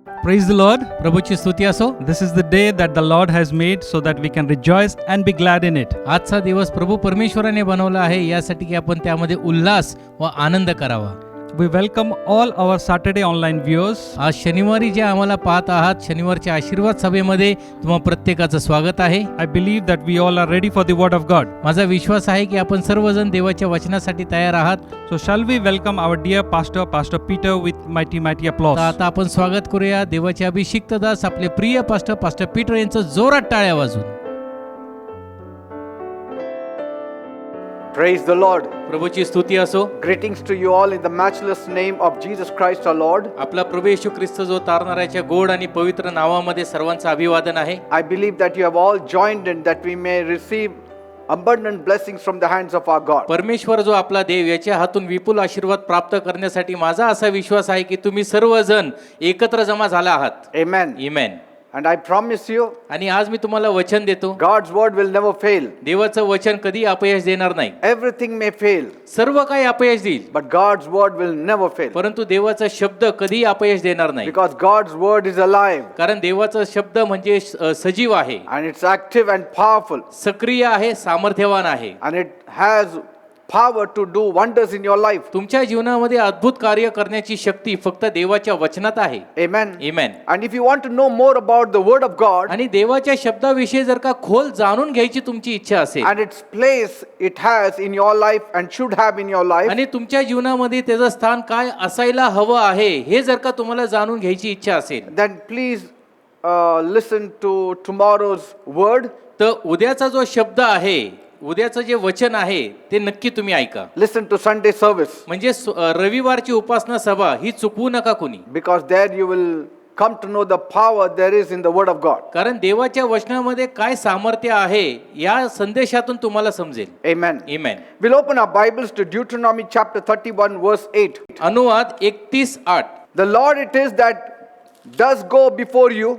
Praise the Lord. प्रभूची स्तुती असो. This is the day that the Lord has made so that we can rejoice and be glad in it. आजचा दिवस प्रभू परमेश्वराने बनवला आहे यासाठी की आपण त्यामध्ये उल्हास व आनंद करावा. We welcome all our Saturday online viewers. आज शनिवारी जे आम्हाला पाहत आहात, शनिवारच्या आशीर्वाद सभेमध्ये तुम्हा प्रत्येकाचं स्वागत आहे. I believe that we all are ready for the word of God. माझा विश्वास आहे की आपण सर्वजण देवाच्या वचनासाठी तयार आहात. So shall we welcome our dear Pastor Peter with mighty applause. तर आता आपण स्वागत करूया देवाचे अभिषिक्त दास आपले प्रिय पास्टर पीटर यांचं जोरात टाळ्या वाजून. Praise the Lord. प्रभूची स्तुती असो. Greetings to you all in the matchless name of Jesus Christ our Lord. आपला प्रभू येशू ख्रिस्त जो तारणाऱ्याच्या गोड आणि पवित्र नावामध्ये सर्वांचं अभिवादन आहे. I believe that you have all joined in that we may receive abundant blessings from the hands of our God. परमेश्वर जो आपला देव याच्या हातून विपुल आशीर्वाद प्राप्त करण्यासाठी माझा असा विश्वास आहे की तुम्ही सर्वजण एकत्र जमा झाला आहात. Amen. Amen. And I promise you, आणि आज मी तुम्हाला वचन देतो, God's word will never fail. देवाचं वचन कधी अपयश देणार नाही. Everything may fail, सर्व काही अपयश देईल, but God's word will never fail. परंतु देवाचा शब्द कधी अपयश देणार नाही. Because God's word is alive कारण देवाचा शब्द म्हणजे सजीव आहे, and it's active and powerful सक्रिय आहे, सामर्थ्यवान आहे. and it has power to do wonders in your life. तुमच्या जीवनामध्ये अद्भुत कार्य करण्याची शक्ती फक्त देवाच्या वचनात आहे. Amen. Amen. And if you want to know more about the word of God आणि देवाच्या शब्दाविषयी जर का खोल जाणून घ्यायची तुमची इच्छा असेल and its place it has in your life and should have in your life, आणि तुमच्या जीवनामध्ये त्याचं स्थान काय असायला हवं आहे हे जर का तुम्हाला जाणून घ्यायची इच्छा असेल, then please listen to tomorrow's word. तर उद्याचा जो शब्द आहे, उद्याचं जे वचन आहे ते नक्की तुम्ही ऐका. Listen to Sunday service, म्हणजे रविवारची उपासना सभा ही चुकवू नका कुणी. because there you will come to know the power there is in the word of God. कारण देवाच्या वचनामध्ये काय सामर्थ्य आहे या संदेशातून तुम्हाला समजेल. Amen. Amen. We'll open our Bibles to Deuteronomy chapter 31 verse 8. अनुवाद 31:8. The Lord it is that does go before you.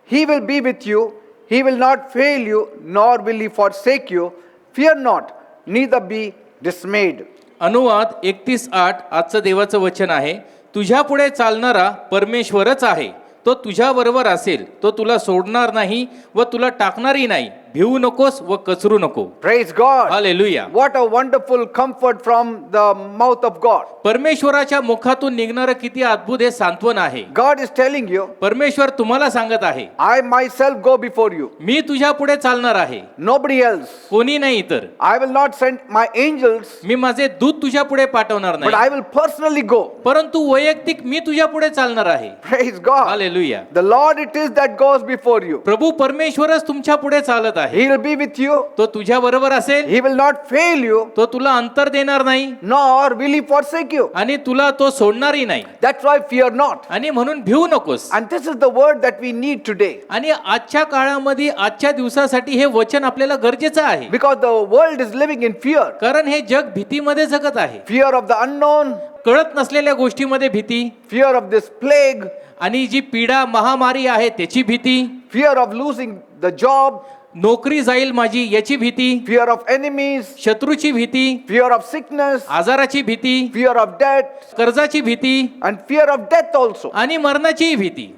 He will be with you. He will not fail you, nor will he forsake you. Fear not, neither be dismayed. अनुवाद 31:8 आजचं देवाचं वचन आहे. तुझ्या पुढे चालणारा परमेश्वरच आहे, तो तुझ्या बरोबर असेल, तो तुला सोडणार नाही व तुला टाकणारही नाही. भिवू नकोस व कचरू नको. Praise God. Hallelujah. What a wonderful comfort from the mouth of God. परमेश्वराच्या मुखातून निघणारं किती अद्भुत हे सांत्वन आहे. God is telling you, परमेश्वर तुम्हाला सांगत आहे, I myself go before you. मी तुझ्या पुढे चालणार आहे, Nobody else. कोणी नाही तर. I will not send my angels, मी माझे दूत तुझ्या पुढे पाठवणार but नाही, I will personally go. परंतु वैयक्तिक मी तुझ्या पुढे चालणार आहे. Praise God. Hallelujah. The Lord it is that goes before you. प्रभू परमेश्वरच तुमच्या पुढे चालत आहे. He will be with you. तो तुझ्या बरोबर असेल, He will not fail you, तो तुला अंतर देणार नाही nor will he forsake you. आणि तुला तो सोडणारही नाही. That's why fear not. आणि म्हणून भिवू नकोस. And this is the word that we need today. आणि आजच्या काळामध्ये आजच्या दिवसासाठी हे वचन आपल्याला गरजेचं आहे. Because the world is living in fear. कारण हे जग भीतीमध्ये जगत आहे. Fear of the unknown, कळत नसलेल्या गोष्टीमध्ये भीती, fear of this plague, आणि जी पीडा महामारी आहे त्याची भीती, fear of losing the job, नोकरी जाईल माझी याची भीती, fear of enemies, शत्रूची भीती, fear of sickness, आजाराची भीती, fear of death, कर्जाची भीती and fear of death also. आणि मरणाचीही भीती.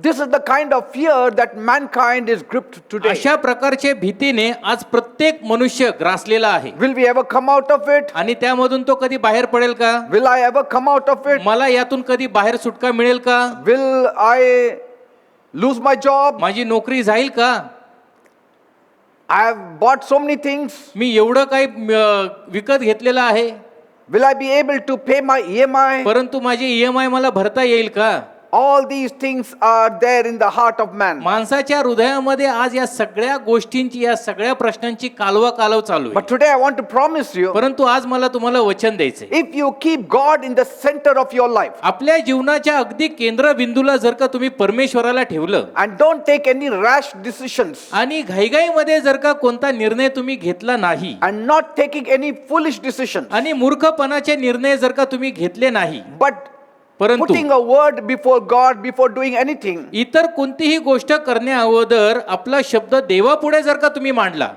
This is the kind of fear that mankind is gripped today. अशा प्रकारच्या भीतीने आज प्रत्येक मनुष्य ग्रासलेला आहे. Will we ever come out of it? आणि त्यामधून तो कधी बाहेर पडेल का? Will I ever come out of it? मला यातून कधी बाहेर सुटका मिळेल का? Will I lose my job? माझी नोकरी जाईल का? I have bought so many things. मी एवढं काही विकत घेतलेलं आहे, Will I be able to pay my EMI? परंतु माझे EMI मला भरता येईल का? All these things are there in the heart of man. माणसाच्या हृदयामध्ये आज या सगळ्या गोष्टींची, या सगळ्या प्रश्नांची कालवा चालू आहे. But today I want to promise you, परंतु आज मला तुम्हाला वचन द्यायचंय, if you keep God in the center of your life आपल्या जीवनाच्या अगदी केंद्रबिंदूला जर का तुम्ही परमेश्वराला ठेवलं and don't take any rash decisions आणि घाईघाईमध्ये जर का कोणता निर्णय तुम्ही घेतला नाही and not taking any foolish decisions, आणि मूर्खपणाचे निर्णय जर का तुम्ही घेतले नाही, but परंतु putting a word before God before doing anything, इतर कोणतीही गोष्ट करण्या अगोदर आपला शब्द देवापुढे जर का तुम्ही मांडला,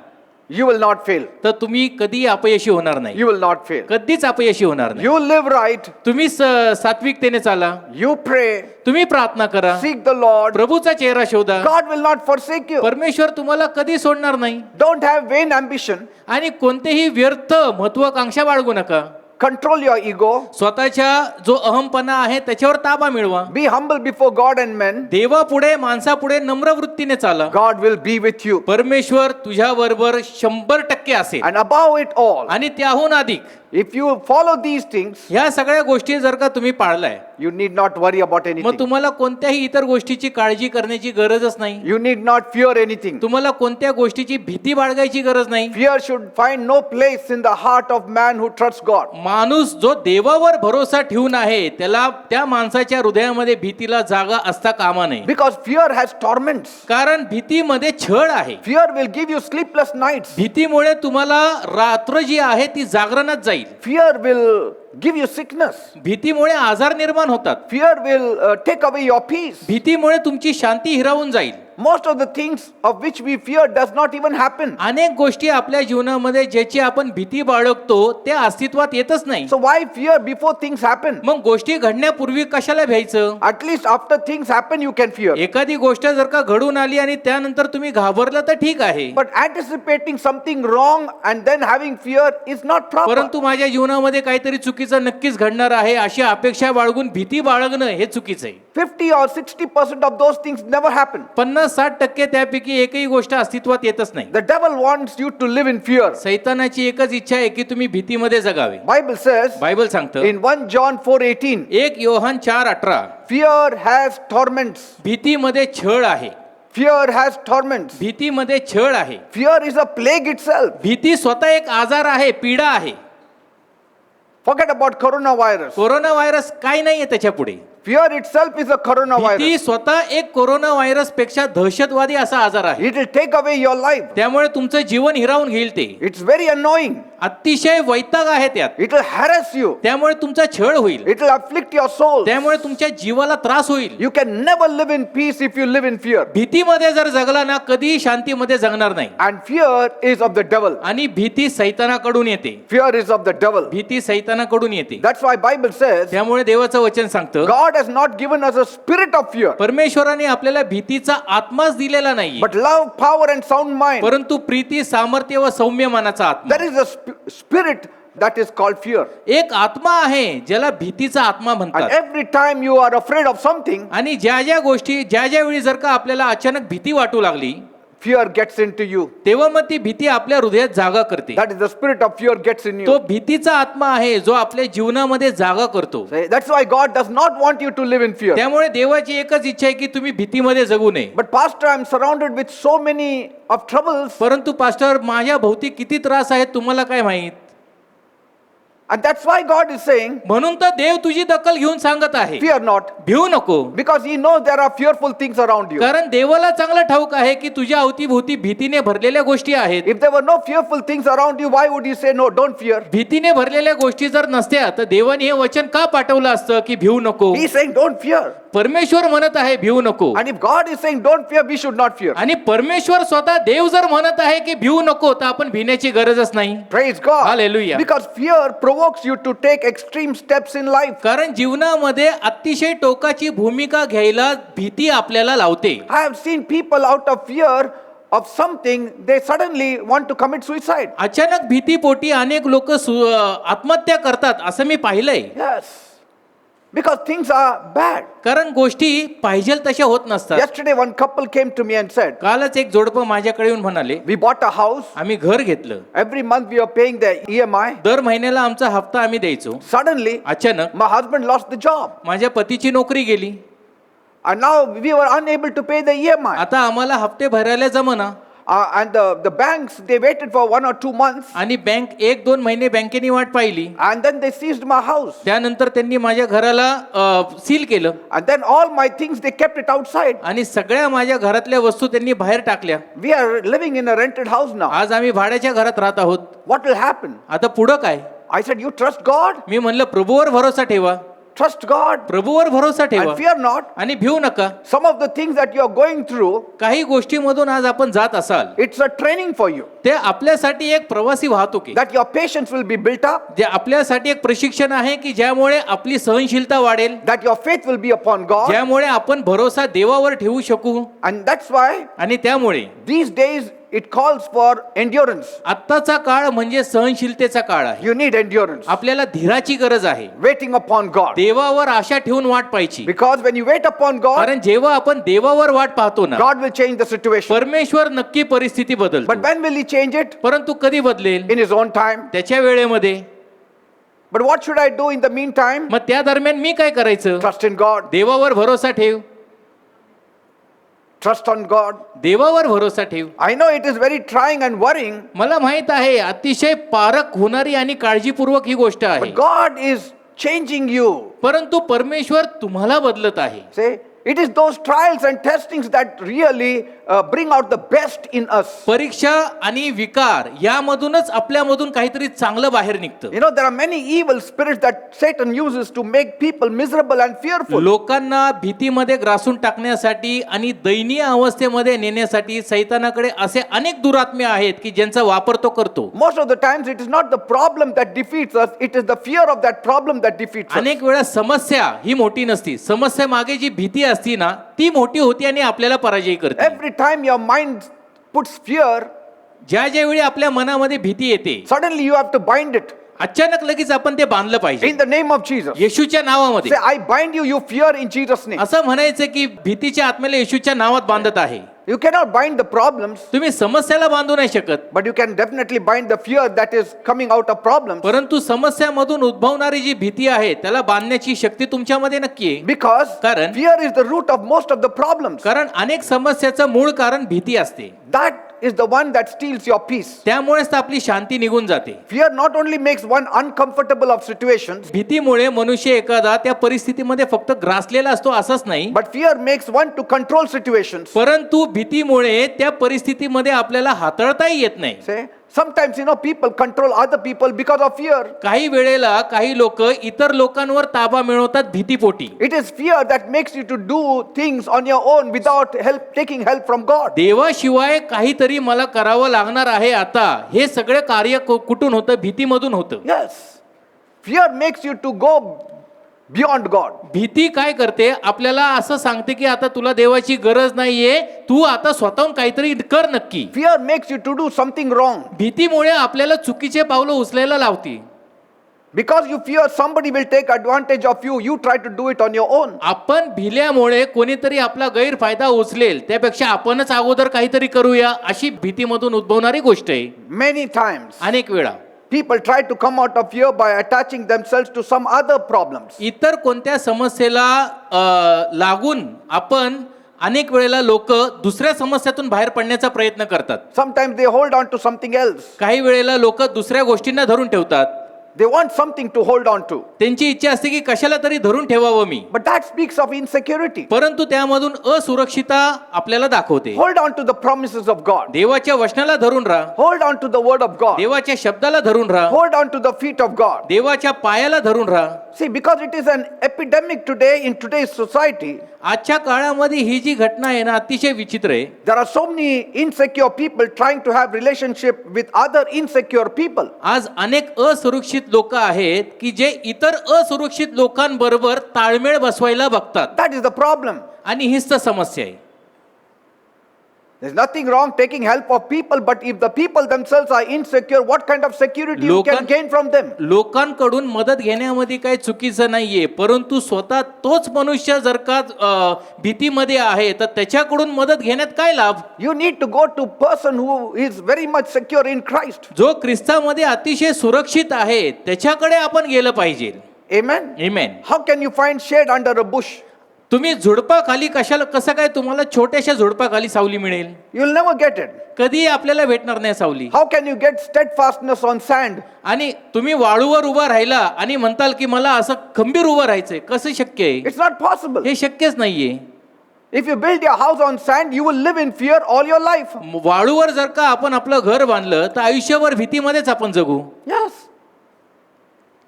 you will not fail. तर तुम्ही कधी अपयशी होणार नाही, You will not fail. कधीच अपयशी होणार नाही. You live right. तुम्ही सात्विकतेने चाला, You pray. तुम्ही प्रार्थना करा, Seek the Lord. प्रभूचा चेहरा शोधा. God will not forsake you. परमेश्वर तुम्हाला कधी सोडणार नाही. Don't have vain ambition. आणि कोणतेही व्यर्थ महत्वाकांक्षा बाळगू नका. Control your ego. स्वतःच्या जो अहमपणा आहे त्याच्यावर ताबा मिळवा. Be humble before God and men. देवापुढे माणसापुढे नम्र वृत्तीने चाला. God will be with you. परमेश्वर तुझ्या बरोबर 100% असेल. And above it all, आणि त्याहून अधिक if you follow these things, ह्या सगळ्या गोष्टी जर का तुम्ही पाळलाय, you need not worry about मग anything. तुम्हाला कोणत्याही इतर गोष्टीची काळजी करण्याची गरजच नाही. You need not fear anything. तुम्हाला कोणत्या गोष्टीची भीती बाळगायची गरज नाही. Fear should find no place in the heart of man who trusts God. माणूस जो देवावर भरोसा ठेवून आहे त्याला त्या माणसाच्या हृदयामध्ये भीतीला जागा असता कामा नये. Because fear has torments. कारण भीतीमध्ये छळ आहे. Fear will give you sleepless nights. भीतीमुळे तुम्हाला रात्र जी आहे ती जागरणात जाईल. Fear will give you sickness. भीतीमुळे आजार निर्माण होतात. Fear will take away your peace. भीतीमुळे तुमची शांती हिरावून जाईल. Most of the things of which we fear does not even happen. अनेक गोष्टी आपल्या जीवनामध्ये ज्याची आपण भीती बाळगतो ते अस्तित्वात येतच नाही. So why fear before things happen? मग गोष्टी घडण्यापूर्वी कशाला भ्यायचं? At least after things happen you can fear. एखादी गोष्ट जर का घडून आली आणि त्यानंतर तुम्ही घाबरला तर ठीक आहे, But anticipating something wrong and then having fear is not proper. परंतु माझ्या जीवनामध्ये काहीतरी चुकीचं नक्कीच घडणार आहे अशी अपेक्षा बाळगून भीती बाळगणं हे चुकीचं आहे. 50 or 60% of those things never happen. 50-60% त्यापैकी एकही गोष्ट अस्तित्वात येतच नाही. The devil wants you to live in fear. सैतानाची एकच इच्छा आहे की तुम्ही भीतीमध्ये जगावे. Bible says बायबल सांगतं in 1 John 4:18, 1 योहान 4:18, fear has torments. भीतीमध्ये छळ आहे. Fear has torments. भीतीमध्ये छळ आहे. Fear is a plague itself. भीती स्वतः एक आजार आहे, पीडा आहे. Forget about coronavirus. Corona virus काय नाहीये त्याच्या पुढे. Fear itself is a coronavirus. भीती स्वतः एक कोरोना व्हायरस पेक्षा दहशतवादी असा आजार आहे. It will take away your life. त्यामुळे तुमचं जीवन हिरावून घेईल ते. It's very annoying. अतिशय वैताग आहे त्यात. It will harass you. त्यामुळे तुमचा छळ होईल. It will afflict your soul. त्यामुळे तुमच्या जीवाला त्रास होईल. You can never live in peace if you live in fear. भीतीमध्ये जर जगला ना कधी शांतीमध्ये जगणार नाही. And fear is of the devil. आणि भीती सैतानाकडून येते. Fear is of the devil. भीती सैतानाकडून येते. That's why Bible says त्यामुळे देवाचं वचन सांगतं God has not given us a spirit of fear, परमेश्वराने आपल्याला भीतीचा आत्माच दिलेला नाही, but love, power and sound mind. परंतु प्रीती, सामर्थ्य व सौम्य मनाचा आत्मा. There is a spirit that is called fear. एक आत्मा आहे ज्याला भीतीचा आत्मा And म्हणतात. every time you are afraid of something, आणि ज्या ज्या गोष्टी ज्या वेळी जर का आपल्याला अचानक भीती वाटू लागली fear gets into you. तेव्हा मग ती भीती आपल्या हृदयात जागा करते. That is the spirit of fear gets in तो you. भीतीचा आत्मा आहे जो आपल्या जीवनामध्ये जागा करतो. That's why God does not want you to live in fear. त्यामुळे देवाची एकच इच्छा आहे की तुम्ही भीतीमध्ये जगू नये. But pastor, I'm surrounded with so many of troubles, परंतु पास्टर माझ्या भोवती किती त्रास आहेत तुम्हाला काय माहित. and that's why God is saying, म्हणून तर देव तुझी दखल घेऊन सांगत आहे, fear not, भिवू नको. because He knows there are fearful things around you. कारण देवाला चांगलं ठाऊक आहे की तुझ्या अवतीभोवती भीतीने भरलेल्या गोष्टी आहेत. If there were no fearful things around you, why would He say no? Don't fear. भीतीने भरलेल्या गोष्टी जर नसत्या तर देवाने हे वचन का पाठवलं असतं की भिवू नको. He is saying don't fear. परमेश्वर म्हणत आहे भिवू नको. And if God is saying don't fear, we should not fear. आणि परमेश्वर स्वतः देव जर म्हणत आहे की भिवू नको तर आपण भिण्याची गरजच नाही. Praise God. Hallelujah. Because fear provokes you to take extreme steps in life. कारण जीवनामध्ये अतिशय टोकाची भूमिका घ्यायला भीती आपल्याला लावते. I have seen people out of fear of something, they suddenly want to commit suicide. अचानक भीतीपोटी अनेक लोक आत्महत्या करतात असं मी पाहिलंय. Yes. Because things are bad. कारण गोष्टी पाहिजे तशा होत नसतात. Yesterday one couple came to me and said, कालच एक जोडपं माझ्याकडे येऊन म्हणाले we bought a house. आम्ही घर घेतलं, Every month we are paying the EMI. दर महिन्याला आमचा हप्ता आम्ही द्यायचो. Suddenly, अचानक my husband lost the job. माझ्या पतीची नोकरी गेली. And now we were unable to pay the EMI. आता आम्हाला हप्ते भरायला जमना. And the banks, they waited for 1 or 2 months. आणि बँक 1-2 महिने बँकेने वाट पाहिली. And then they seized my house. त्यानंतर त्यांनी माझ्या घराला सील केलं. And then all my things, they kept it outside. आणि सगळ्या माझ्या घरातल्या वस्तू त्यांनी बाहेर टाकल्या. We are living in a rented house now. आज आम्ही भाड्याच्या घरात राहत आहोत. What will happen? आता पुढं काय? I said, you trust God? मी म्हणलं प्रभूवर भरोसा ठेवा. trust God प्रभूवर भरोसा ठेवा and fear not. आणि भिवू नका. Some of the things that you are going through, काही गोष्टीमधून आज आपण जात असाल, it's a training for you. ते आपल्यासाठी एक प्रवासी वाहतूक आहे. That your patience will be built up, जे आपल्यासाठी एक प्रशिक्षण आहे की ज्यामुळे आपली सहनशीलता वाढेल, that your faith will be upon God. ज्यामुळे आपण भरोसा देवावर ठेवू शकू. And that's why आणि त्यामुळे these days it calls for endurance. आत्ताचा काळ म्हणजे सहनशीलतेचा काळ आहे. You need endurance. आपल्याला धीराची गरज आहे. Waiting upon God. देवावर आशा ठेवून वाट पाहायची. Because when you wait upon God, कारण जेव्हा आपण देवावर वाट पाहतो ना, God will change the situation. परमेश्वर नक्की परिस्थिती But बदलतो. when will He change it? परंतु कधी बदलेल? In His own time. त्याच्या वेळेमध्ये. But what should I do in the meantime? मग त्या दरम्यान मी काय करायचं? Trust in God. देवावर भरोसा ठेव. Trust on God. देवावर भरोसा ठेव. I know it is very trying and worrying, मला माहित आहे अतिशय पारक होणारी आणि काळजीपूर्वक ही गोष्ट आहे. but God is changing you. परंतु परमेश्वर तुम्हाला बदलत आहे. Say, it is those trials and testings that really bring out the best in us. परीक्षा आणि विकार यामधूनच आपल्यामधून काहीतरी चांगलं बाहेर निघतं. You know, there are many evil spirits that Satan uses to make people miserable and fearful. लोकांना भीतीमध्ये ग्रासून टाकण्यासाठी आणि दयनीय अवस्थेमध्ये नेण्यासाठी सैतानाकडे असे अनेक दुरात्मे आहेत की ज्यांचा वापर तो करतो. Most of the times it is not the problem that defeats us, it is the fear of that problem that defeats us. अनेक वेळा समस्या ही मोठी नसती, समस्या मागे जी भीती असती ना ती मोठी होती आणि आपल्याला पराजय करते. Every time your mind puts fear, ज्या वेळी आपल्या मनामध्ये भीती येते, suddenly you have to bind it अचानक लगेच आपण ते बांधलं पाहिजे. in the name of Jesus. येशूच्या नावामध्ये. Say, I bind you, you fear in Jesus' name. असं म्हणायचं की भीतीच्या आत्म्याला येशूच्या नावात बांधत आहे. You cannot bind the problems, तुम्ही समस्याला बांधू नाही शकत, but you can definitely bind the fear that is coming out of problems. परंतु समस्यामधून उद्भवणारी जी भीती आहे त्याला बांधण्याची शक्ती तुमच्यामध्ये नक्की आहे. Because कारण- fear is the root of most of the problems. कारण अनेक समस्याचं मूळ कारण भीती असते. That is the one that steals your peace. त्यामुळेच तर आपली शांती निघून जाते. Fear not only makes one uncomfortable of situations, भीतीमुळे मनुष्य एखादा त्या परिस्थितीमध्ये फक्त ग्रासलेला असतो असंच नाही, but fear makes one to control situations. परंतु भीतीमुळे त्या परिस्थितीमध्ये आपल्याला हाताळताही येत नाही. Say, sometimes people control other people because of fear. काही वेळेला काही लोक इतर लोकांवर ताबा मिळवतात भीतीपोटी. It is fear that makes you to do things on your own without taking help from God. देवाशिवाय काहीतरी मला करावं लागणार आहे आता, हे सगळे कार्य कुठून होतं? भीतीमधून होतं. Yes. Fear makes you to go beyond God. भीती काय करते? आपल्याला असं सांगते की आता तुला देवाची गरज नाहीये, तू आता स्वतःहून काहीतरी कर नक्की. Fear makes you to do something wrong. भीतीमुळे आपल्याला चुकीचे पावलं उचलायला लावते. Because you fear somebody will take advantage of you, you try to do it on your own. आपण भिल्यामुळे कोणीतरी आपला गैरफायदा उचलेल त्यापेक्षा आपणच अगोदर काहीतरी करूया, अशी भीतीमधून उद्भवणारी गोष्ट आहे. Many times, अनेक वेळा people try to come out of fear by attaching themselves to some other problems. इतर कोणत्या समस्येला लागून आपण अनेक वेळेला लोक दुसऱ्या समस्यातून बाहेर पडण्याचा प्रयत्न करतात. Sometimes they hold on to something else. काही वेळेला लोक दुसऱ्या गोष्टींना धरून ठेवतात. They want something to hold on to. त्यांची इच्छा असते की कशाला तरी धरून ठेवावं मी, But that speaks of insecurity. परंतु त्यामधून असुरक्षितता आपल्याला दाखवते. Hold on to the promises of God. देवाच्या वचनाला धरून राहा, Hold on to the word of God. देवाच्या शब्दाला धरून राहा, Hold on to the feet of God. देवाच्या पायाला धरून राहा. See, because it is an epidemic today in today's society, आजच्या काळामध्ये ही जी घटना आहे ना अतिशय विचित्र आहे. there are so many insecure people trying to have relationship with other insecure people. आज अनेक असुरक्षित लोक आहेत की जे इतर असुरक्षित लोकांबरोबर ताळमेळ बसवायला बघतात. That is the problem. आणि हीच तर समस्या आहे. There's nothing wrong taking help of people, but if the people themselves are insecure, what kind of security you can gain from them? लोकांकडून मदत घेण्यामध्ये काही चुकीचं नाहीये, परंतु स्वतः तोच मनुष्य जर का भीतीमध्ये आहे तर त्याच्याकडून मदत घेण्यात काय लाभ? You need to go to person who is very much secure in Christ. जो ख्रिस्तामध्ये अतिशय सुरक्षित आहे त्याच्याकडे आपण गेलं पाहिजे. Amen. Amen. How can you find shade under a bush? तुम्ही झुडपाखाली कसं काय तुम्हाला छोट्याशा झुडपाखाली सावली मिळेल? You'll never get it. कधी आपल्याला भेटणार नाही सावली. How can you get steadfastness on sand? आणि तुम्ही वाळूवर उभा राहिला आणि म्हणताल की मला असं खंबीर उभं राहायचंय, कसं शक्य आहे? It's not possible. हे शक्यच नाहीये. If you build your house on sand, you will live in fear all your life. वाळूवर जर का आपण आपलं घर बांधलं तर आयुष्यभर भीतीमध्येच आपण जगू. Yes.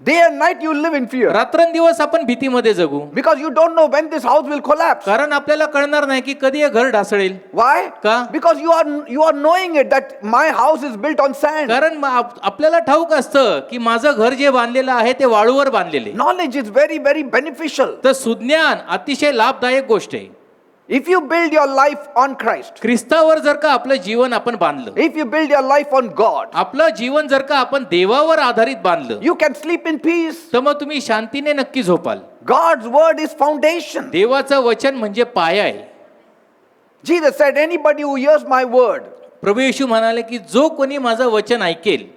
Day and night you live in fear. रात्रंदिवस आपण भीतीमध्ये जगू, Because you don't know when this house will collapse. कारण आपल्याला कळणार नाही की कधी हे घर ढासळेल. Why? का? Because you are knowing it that my house is built on sand. कारण आपल्याला ठाऊक असतं की माझं घर जे बांधलेलं आहे ते वाळूवर बांधलेले. Knowledge is very, very beneficial. तर सुज्ञान अतिशय लाभदायक गोष्ट आहे. If you build your life on Christ, ख्रिस्तावर जर का आपलं जीवन आपण बांधलं, if you build your life on God, आपलं जीवन जर का आपण देवावर आधारित बांधलं, you can sleep in peace. तर मग तुम्ही शांतीने नक्की झोपाल. God's word is foundation. देवाचं वचन म्हणजे पाया आहे. Jesus said, anybody who hears my word प्रभू येशू म्हणाले की जो कोणी माझं वचन ऐकेल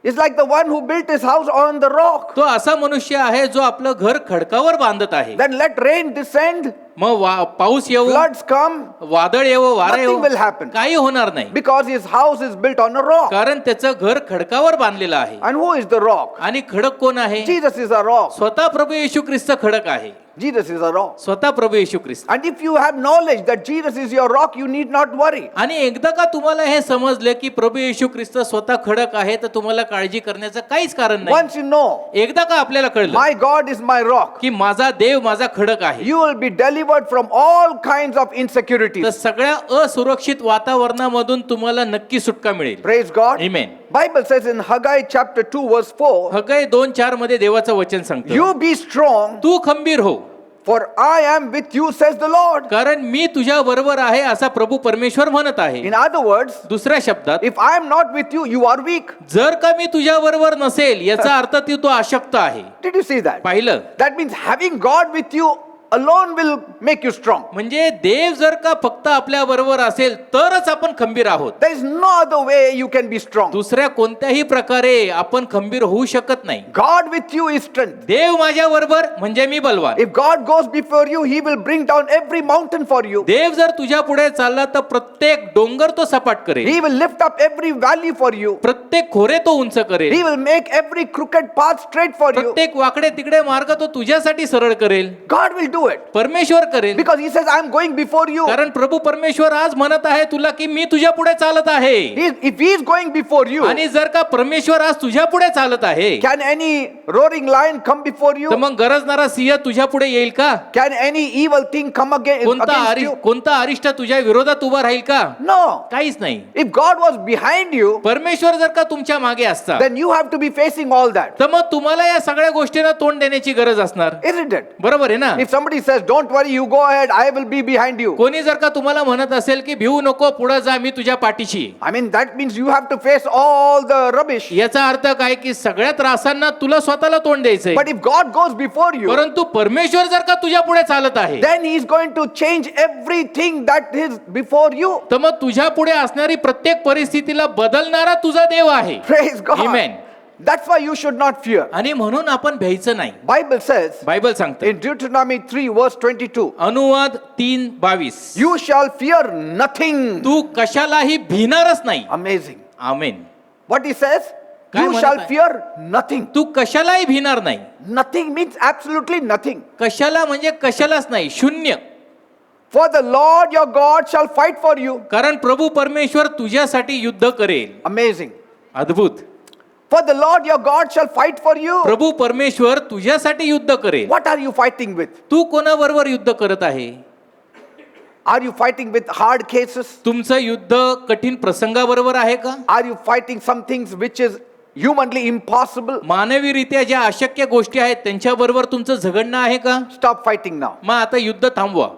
is like the one who built his house on the rock. तो असा मनुष्य आहे जो आपलं घर खडकावर बांधत आहे. Then let rain descend, मग पाऊस येवो, floods come, वादळ येवो, वारा nothing will येवो, happen. काही होणार नाही, because his house is built on a rock. कारण त्याचं घर खडकावर बांधलेलं आहे. And who is the rock? आणि खडक कोण आहे? Jesus is a rock. स्वतः प्रभू येशू ख्रिस्त खडक आहे. Jesus is a rock. स्वतः प्रभू येशू ख्रिस्त. And if you have knowledge that Jesus is your rock, you need not worry. आणि एकदा का तुम्हाला हे समजले की प्रभू येशू ख्रिस्त स्वतः खडक आहे, तर तुम्हाला काळजी करण्याचं काहीच कारण नाही. Once you know, एकदा का आपल्याला कळलं my God is my rock, की माझा देव माझा खडक आहे, you will be delivered from all kinds of तर insecurities. सगळ्या असुरक्षित वातावरणामधून तुम्हाला नक्की सुटका मिळेल. Praise God. Amen. Bible says in Haggai chapter 2 verse 4, हगय 2:4 मध्ये देवाचं वचन सांगतं, you be strong, तू खंबीर हो, for I am with you, says the Lord. कारण मी तुझ्या बरोबर आहे असा प्रभू परमेश्वर म्हणत आहे. In other words, दुसऱ्या शब्दात, if I am not with you, you are weak. जर का मी तुझ्या बरोबर नसेल याचा अर्थ तू अशक्त आहे. Did you see that? पाहिलं? That means having God with you alone will make you strong. म्हणजे देव जर का फक्त आपल्या बरोबर असेल तरच आपण खंबीर आहोत. There is no other way you can be strong. दुसऱ्या कोणत्याही प्रकारे आपण खंबीर होऊ शकत नाही. God with you is strength. देव माझ्या बरोबर म्हणजे मी बलवान. If God goes before you, He will bring down every mountain for you. देव जर तुझ्या पुढे चालला तर प्रत्येक डोंगर तो सपाट करेल, He will lift up every valley for you. प्रत्येक खोरे तो उंच करेल, He will make every crooked path straight for you. प्रत्येक वाकडे तिकडे मार्ग तो तुझ्यासाठी सरळ करेल. God will do it परमेश्वर करेल, because He says, I am going before you. कारण प्रभू परमेश्वर आज म्हणत आहे तुला की मी तुझ्या पुढे चालत आहे. If He is going before you, आणि जर का परमेश्वर आज तुझ्या पुढे चालत आहे, can any roaring lion come before तर you? मग गरजणारा सिंह तुझ्या पुढे येईल का? Can any evil thing come against you? कोणता अरिष्ट तुझ्या विरोधात उभा राहील का? No. काहीच नाही. If God was behind you, परमेश्वर जर का तुमच्या मागे असता, then you have to be facing all that. तर मग तुम्हाला या सगळ्या गोष्टींना तोंड देण्याची गरज असणार. Isn't it? बरोबर आहे ना? If somebody says, don't worry, you go ahead, I will be behind you. कोणी जर का तुम्हाला म्हणत असेल की भिवू नको, पुढे जा, मी तुझ्या पाठीशी, I mean, that means you have to face all the rubbish. याचा अर्थ काय की सगळ्या त्रासांना तुला स्वतःला तोंड द्यायचंय. But if God goes before you, परंतु परमेश्वर जर का तुझ्या पुढे चालत आहे, then He is going to change everything that is before you. तर मग तुझ्या पुढे असणारी प्रत्येक परिस्थितीला बदलणारा तुझा देव आहे. Praise God. Amen. That's why you should not fear. आणि म्हणून आपण भ्यायचं नाही. Bible says बायबल सांगते in Deuteronomy 3 verse 22, अनुवाद 3:22, you shall fear nothing. तू कशालाही भिणारच नाही. Amazing. Amen. What he says? काय You म्हणत shall आहे? fear nothing. तू कशालाही भिणार नाही. Nothing means absolutely nothing. कशाला म्हणजे कशालाच नाही, शून्य. For the Lord your God shall fight for you. कारण प्रभू परमेश्वर तुझ्यासाठी युद्ध करेल. Amazing. अद्भुत. For the Lord your God shall fight for you. प्रभू परमेश्वर तुझ्यासाठी युद्ध करेल. What are you fighting with? तू कोणाबरोबर युद्ध करत आहे? Are you fighting with hard cases? तुमचं युद्ध कठीण प्रसंगाबरोबर आहे का? Are you fighting some things which is humanly impossible? मानवीरित्या ज्या अशक्य गोष्टी आहेत त्यांच्याबरोबर तुमचं झगडणं आहे का? Stop fighting now मग आता युद्ध थांबवा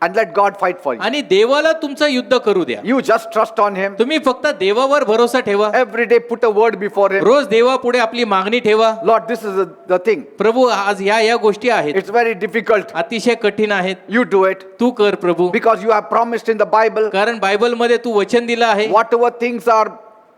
and let God fight for you. आणि देवाला तुमचं युद्ध करू द्या. You just trust on Him. तुम्ही फक्त देवावर भरोसा ठेवा. Every day put a word before Him. रोज देवापुढे आपली मागणी ठेवा. Lord, this is the thing. प्रभू आज या गोष्टी आहेत, It's very difficult. अतिशय कठीण आहेत, You do it तू कर प्रभू. because you have promised in the Bible. कारण बायबल मध्ये तू वचन दिलं आहे, Whatever things are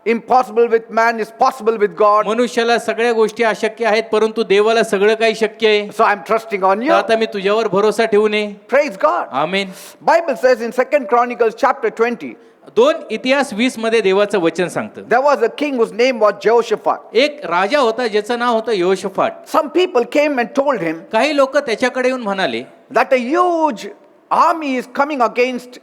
impossible with man is possible with God. मनुष्याला सगळ्या गोष्टी अशक्य आहेत परंतु देवाला सगळं काही शक्य आहे. So I'm trusting on तर you. आता मी तुझ्यावर भरोसा ठेवू नये. Praise God. Amen. Bible says in 2 Chronicles chapter 20, 2 इतिहास 20 मध्ये देवाचं वचन सांगतं. there was a king whose name was Jehoshaphat. एक राजा होता ज्याचं नाव होतं यहोशाफाट. Some people came and told him काही लोक त्याच्याकडे येऊन म्हणाले that a huge army is coming against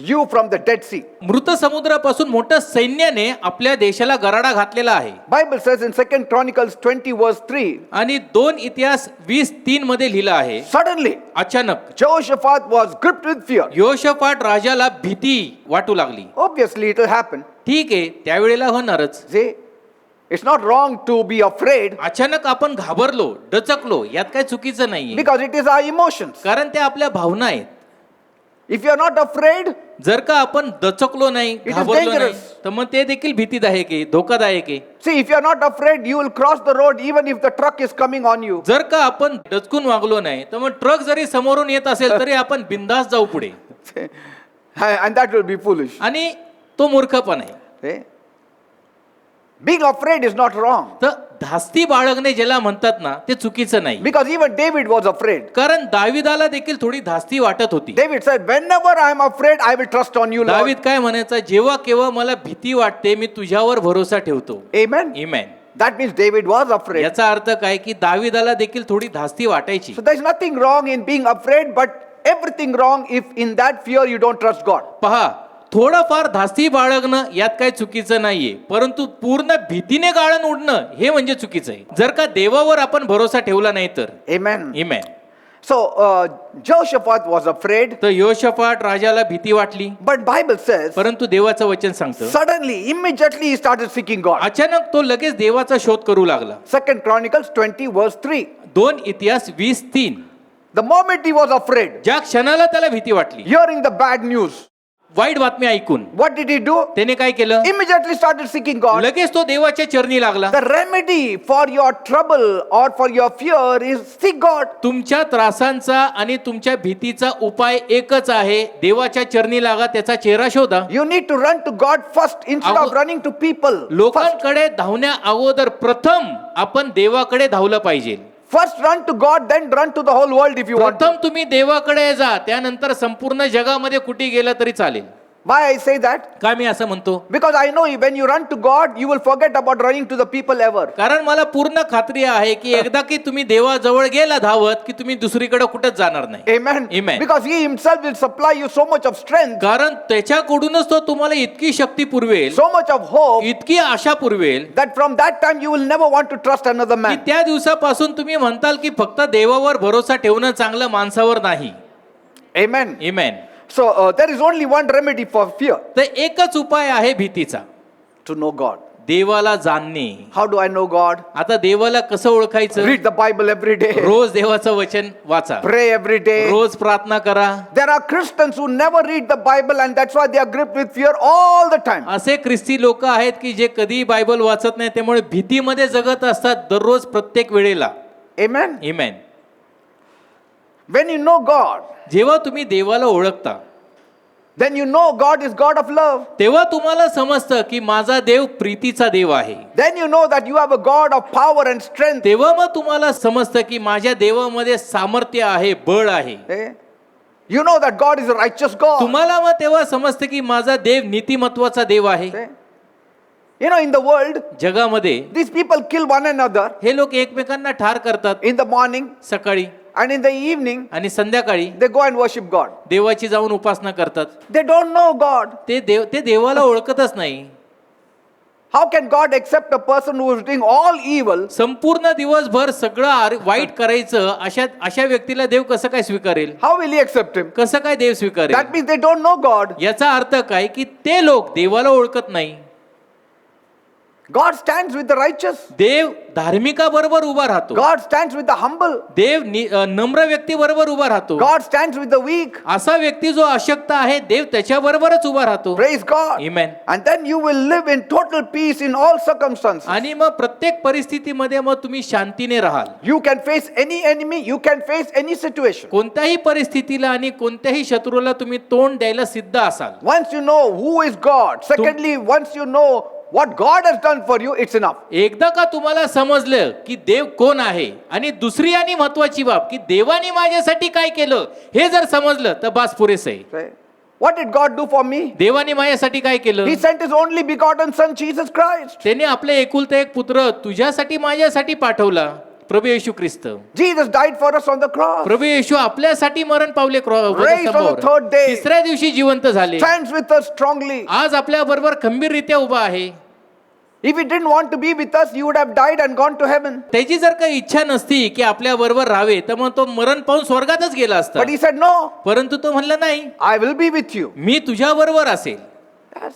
you from the Dead Sea. मृत समुद्रापासून मोठ्या सैन्याने आपल्या देशाला गराडा घातलेला आहे. Bible says in 2 Chronicles 20 verse 3, आणि 2 इतिहास 20:3 मध्ये लिहिलं आहे, suddenly अचानक Jehoshaphat was gripped with fear. योशफाट राजाला भीती वाटू लागली. Obviously it will happen. ठीक आहे, त्यावेळेला होणारच. See, it's not wrong to be afraid अचानक आपण घाबरलो, डचकलो, यात काय चुकीचं नाहीये, because it is our emotions. कारण त्या आपल्या भावना आहेत. If you are not afraid, जर का आपण दचकलो नाही, is घाबरलो नाही, dangerous. तर मग ते देखील भीतीदायक आहे, धोकादायक आहे. see, if you are not afraid, you will cross the road even if the truck is coming on you. जर का आपण डचकून वागलो नाही, तर मग ट्रक जरी समोरून येत असेल तरी आपण बिंदास जाऊ पुढे, And that will be foolish. आणि तो मूर्खपण आहे. See? Being afraid is not wrong. तर धास्ती बाळगणे ज्याला म्हणतात ना, ते चुकीचं नाही. Because even David was afraid. कारण दाविदाला देखील थोडी धास्ती वाटत होती. David said, whenever I am afraid, I will trust on you, Lord. दावीद काय म्हणायचा, जेव्हा केव्हा मला भीती वाटते मी तुझ्यावर भरोसा ठेवतो. Amen. Amen. That means David was afraid. याचा अर्थ काय की दाविदाला देखील थोडी धास्ती वाटायची. So there is nothing wrong in being afraid, but everything wrong if in that fear you don't trust God. पहा, थोडंफार धास्ती बाळगणं यात काही चुकीचं नाहीये, परंतु पूर्ण भीतीने गाळण उडणं हे म्हणजे चुकीचं आहे. जर का देवावर आपण भरोसा ठेवला नाही तर. Amen. Amen. So Jehoshaphat was afraid, तर योशफाट राजाला भीती वाटली, but Bible says परंतु देवाचं वचन सांगतं suddenly, immediately he started seeking God. अचानक तो लगेच देवाचा शोध करू लागला. 2 Chronicles 20 verse 3. 2 इतिहास 20:3. The moment he was afraid, ज्या क्षणाला त्याला भीती वाटली, hearing the bad news, वाईट बातमी ऐकून what did he do? त्याने काय केलं, Immediately started seeking God. लगेच तो देवाच्या चरणी लागला. The remedy for your trouble or for your fear is seek God. तुमच्या त्रासांचा आणि तुमच्या भीतीचा उपाय एकच आहे, देवाच्या चरणी लागा, त्याचा चेहरा शोधा. You need to run to God first instead of running to people. लोकांकडे धावण्या अगोदर प्रथम आपण देवाकडे धावलं पाहिजे. First run to God, then run to the whole world if you want. प्रथम तुम्ही देवाकडे जा, त्यानंतर संपूर्ण जगामध्ये कुठे गेलं तरी चालेल. Why I say that? का मी असं म्हणतो, Because I know when you run to God, you will forget about running to the people ever. कारण मला पूर्ण खात्री आहे की एकदा की तुम्ही देवाजवळ गेला धावत की तुम्ही दुसरीकडे कुठेच जाणार नाही. Amen. Amen. Because He Himself will supply you so much of strength, कारण त्याच्याकडूनच तो तुम्हाला इतकी शक्ती पुरवेल, so much of hope, इतकी आशा पुरवेल, that from that time you will never want to trust another की man. त्या दिवसापासून तुम्ही म्हणताल की फक्त देवावर भरोसा ठेवणं चांगलं, माणसावर नाही. Amen. Amen. So there is only one remedy for fear: तर एकच उपाय आहे भीतीचा, to know God. देवाला जाणणे. How do I know God? आता देवाला कसं ओळखायचं? Read the Bible every day. रोज देवाचं वचन वाचा, Pray every day. रोज प्रार्थना करा. There are Christians who never read the Bible and that's why they are gripped with fear all the time. असे ख्रिस्ती लोक आहेत की जे कधी बायबल वाचत नाही, त्यामुळे भीतीमध्ये जगत असतात दररोज प्रत्येक वेळेला. Amen. Amen. When you know God, जेव्हा तुम्ही देवाला ओळखता, then you know God is God of love. तेव्हा तुम्हाला समजतं की माझा देव प्रीतीचा देव आहे. Then you know that you have a God of power and strength. तेव्हा मग तुम्हाला समजतं की माझ्या देवामध्ये सामर्थ्य आहे, बळ आहे. Eh? You know that God is a righteous God. तुम्हाला मग तेव्हा समजतं की माझा देव नीतिमत्वाचा देव आहे. Eh? You know, in the world, जगामध्ये these people kill one another हे लोक एकमेकांना ठार करतात, in the morning सकाळी and in the evening आणि संध्याकाळी they go and worship God. देवाची जाऊन उपासना करतात. They don't know God. ते देवाला ओळखतच नाही. How can God accept a person who is doing all evil संपूर्ण दिवसभर सगळं वाईट करायचं, अशा व्यक्तीला देव कसं काय स्वीकारेल? How will He accept him? कसं काय देव स्वीकारेल? That means they don't know God. याचा अर्थ काय की ते लोक देवाला ओळखत नाही. God stands with the righteous. देव धार्मिकाबरोबर उभा राहतो. God stands with the humble. देव नम्र व्यक्तीबरोबर उभा राहतो. God stands with the weak. असा व्यक्ती जो अशक्त आहे, देव त्याच्याबरोबरच उभा राहतो. Praise God. Amen. And then you will live in total peace in all circumstances. आणि मग प्रत्येक परिस्थितीमध्ये मग तुम्ही शांतीने राहाल. You can face any enemy, you can face any situation. कोणत्याही परिस्थितीला आणि कोणत्याही शत्रूला तुम्ही तोंड द्यायला सिद्ध असाल. Once you know who is God, secondly, once you know what God has done for you, it's enough. एकदा का तुम्हाला समजलं की देव कोण आहे, आणि दुसरी आणि महत्वाची बाब की देवाने माझ्यासाठी काय केलं हे जर समजलं तर बास पुरेसं आहे. Say, what did God do for me? देवाने माझ्यासाठी काय केलं? He sent His only begotten Son, Jesus Christ. त्याने आपले एकुलता एक पुत्र तुझ्यासाठी माझ्यासाठी पाठवला. प्रभू येशू ख्रिस्त. Jesus died for us on the cross. प्रभू येशू आपल्यासाठी मरण पावले Raised on the third day. तिसऱ्या दिवशी जिवंत झाले. Stands with us strongly. आज आपल्या बरोबर खंबीररित्या उभा आहे. If he didn't want to be with us, he would have died and gone to heaven. त्याची जर काही इच्छा नसती की आपल्या बरोबर राहावे तर मग तो मरण पाहून स्वर्गातच गेला असता. But he said, no, परंतु तो म्हणला नाही, I will be with you. मी तुझ्या बरोबर असेल. Yes.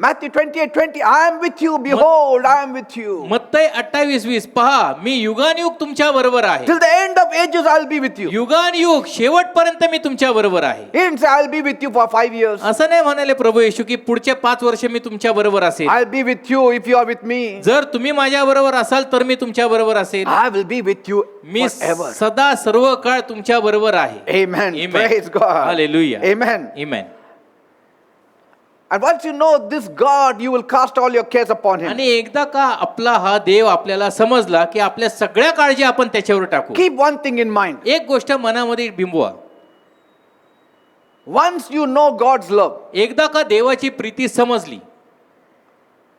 Matthew 28:20, I am with you, behold, I am with you. मत्तई 28:20 पहा, मी युगानयुग तुमच्या बरोबर आहे. Till the end of ages, I'll be with you. युगानयुग शेवटपर्यंत मी तुमच्या बरोबर आहे. He didn't say, I'll be with you for 5 years. असं नाही म्हणाले प्रभू येशू की पुढचे 5 वर्ष मी तुमच्या बरोबर असेल. I'll be with you if you are with me. जर तुम्ही माझ्या बरोबर असाल तर मी तुमच्या बरोबर असेल. I will be with you me forever. सदा सर्व काळ तुमच्या बरोबर आहे. Amen. Praise God. Hallelujah. Amen. Amen. And once you know this God, you will cast all your cares upon him. आणि एकदा का आपला हा देव आपल्याला समजला की आपल्या सगळ्या काळजी आपण त्याच्यावर टाकू. Keep one thing in mind. एक गोष्ट मनामध्ये बिंबवा. Once you know God's love एकदा का देवाची प्रीती समजली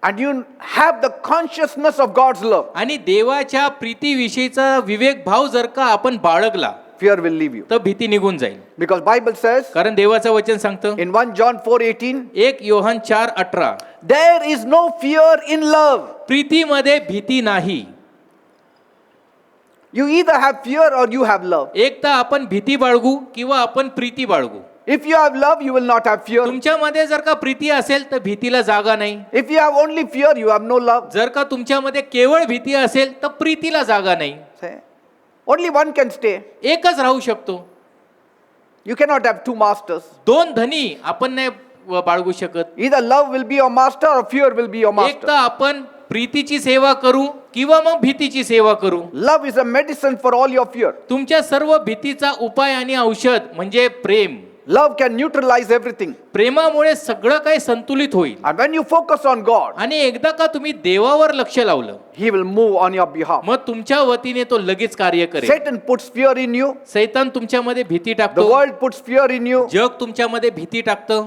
and you have the consciousness of God's love, आणि देवाच्या प्रीतीविषयीचा विवेक भाव जर का आपण बाळगला fear will leave you. तर भीती निघून जाईल. Because Bible says कारण देवाचं वचन सांगतं in 1 John 4:18, 1 योहान 4:18 there is no fear in love. प्रीतीमध्ये भीती नाही. You either have fear or you have love. एक तर आपण भीती बाळगू किंवा आपण प्रीती बाळगू. If you have love, you will not have fear. तुमच्यामध्ये जर का प्रीती असेल तर भीतीला जागा नाही. If you have only fear, you have no love. जर का तुमच्यामध्ये केवळ भीती असेल तर प्रीतीला जागा नाही. Say, only one can stay. एकच राहू शकतो. You cannot have two masters. दोन धनी आपण नाही बाळगू शकत. Either love will be your master or fear will be your एक तर master. आपण प्रीतीची सेवा करू किंवा मग भीतीची सेवा करू. Love is a medicine for all your fear. तुमच्या सर्व भीतीचा उपाय आणि औषध म्हणजे प्रेम. Love can neutralize everything. प्रेमामुळे सगळं काही संतुलित होईल. And when you focus on God, आणि एकदा का तुम्ही देवावर लक्ष लावलं He will move on your behalf. मग तुमच्या वतीने तो लगेच कार्य करेल. Satan puts fear in you. सैतान तुमच्यामध्ये भीती The टाकतो. world puts fear in you. जग तुमच्यामध्ये भीती टाकतं.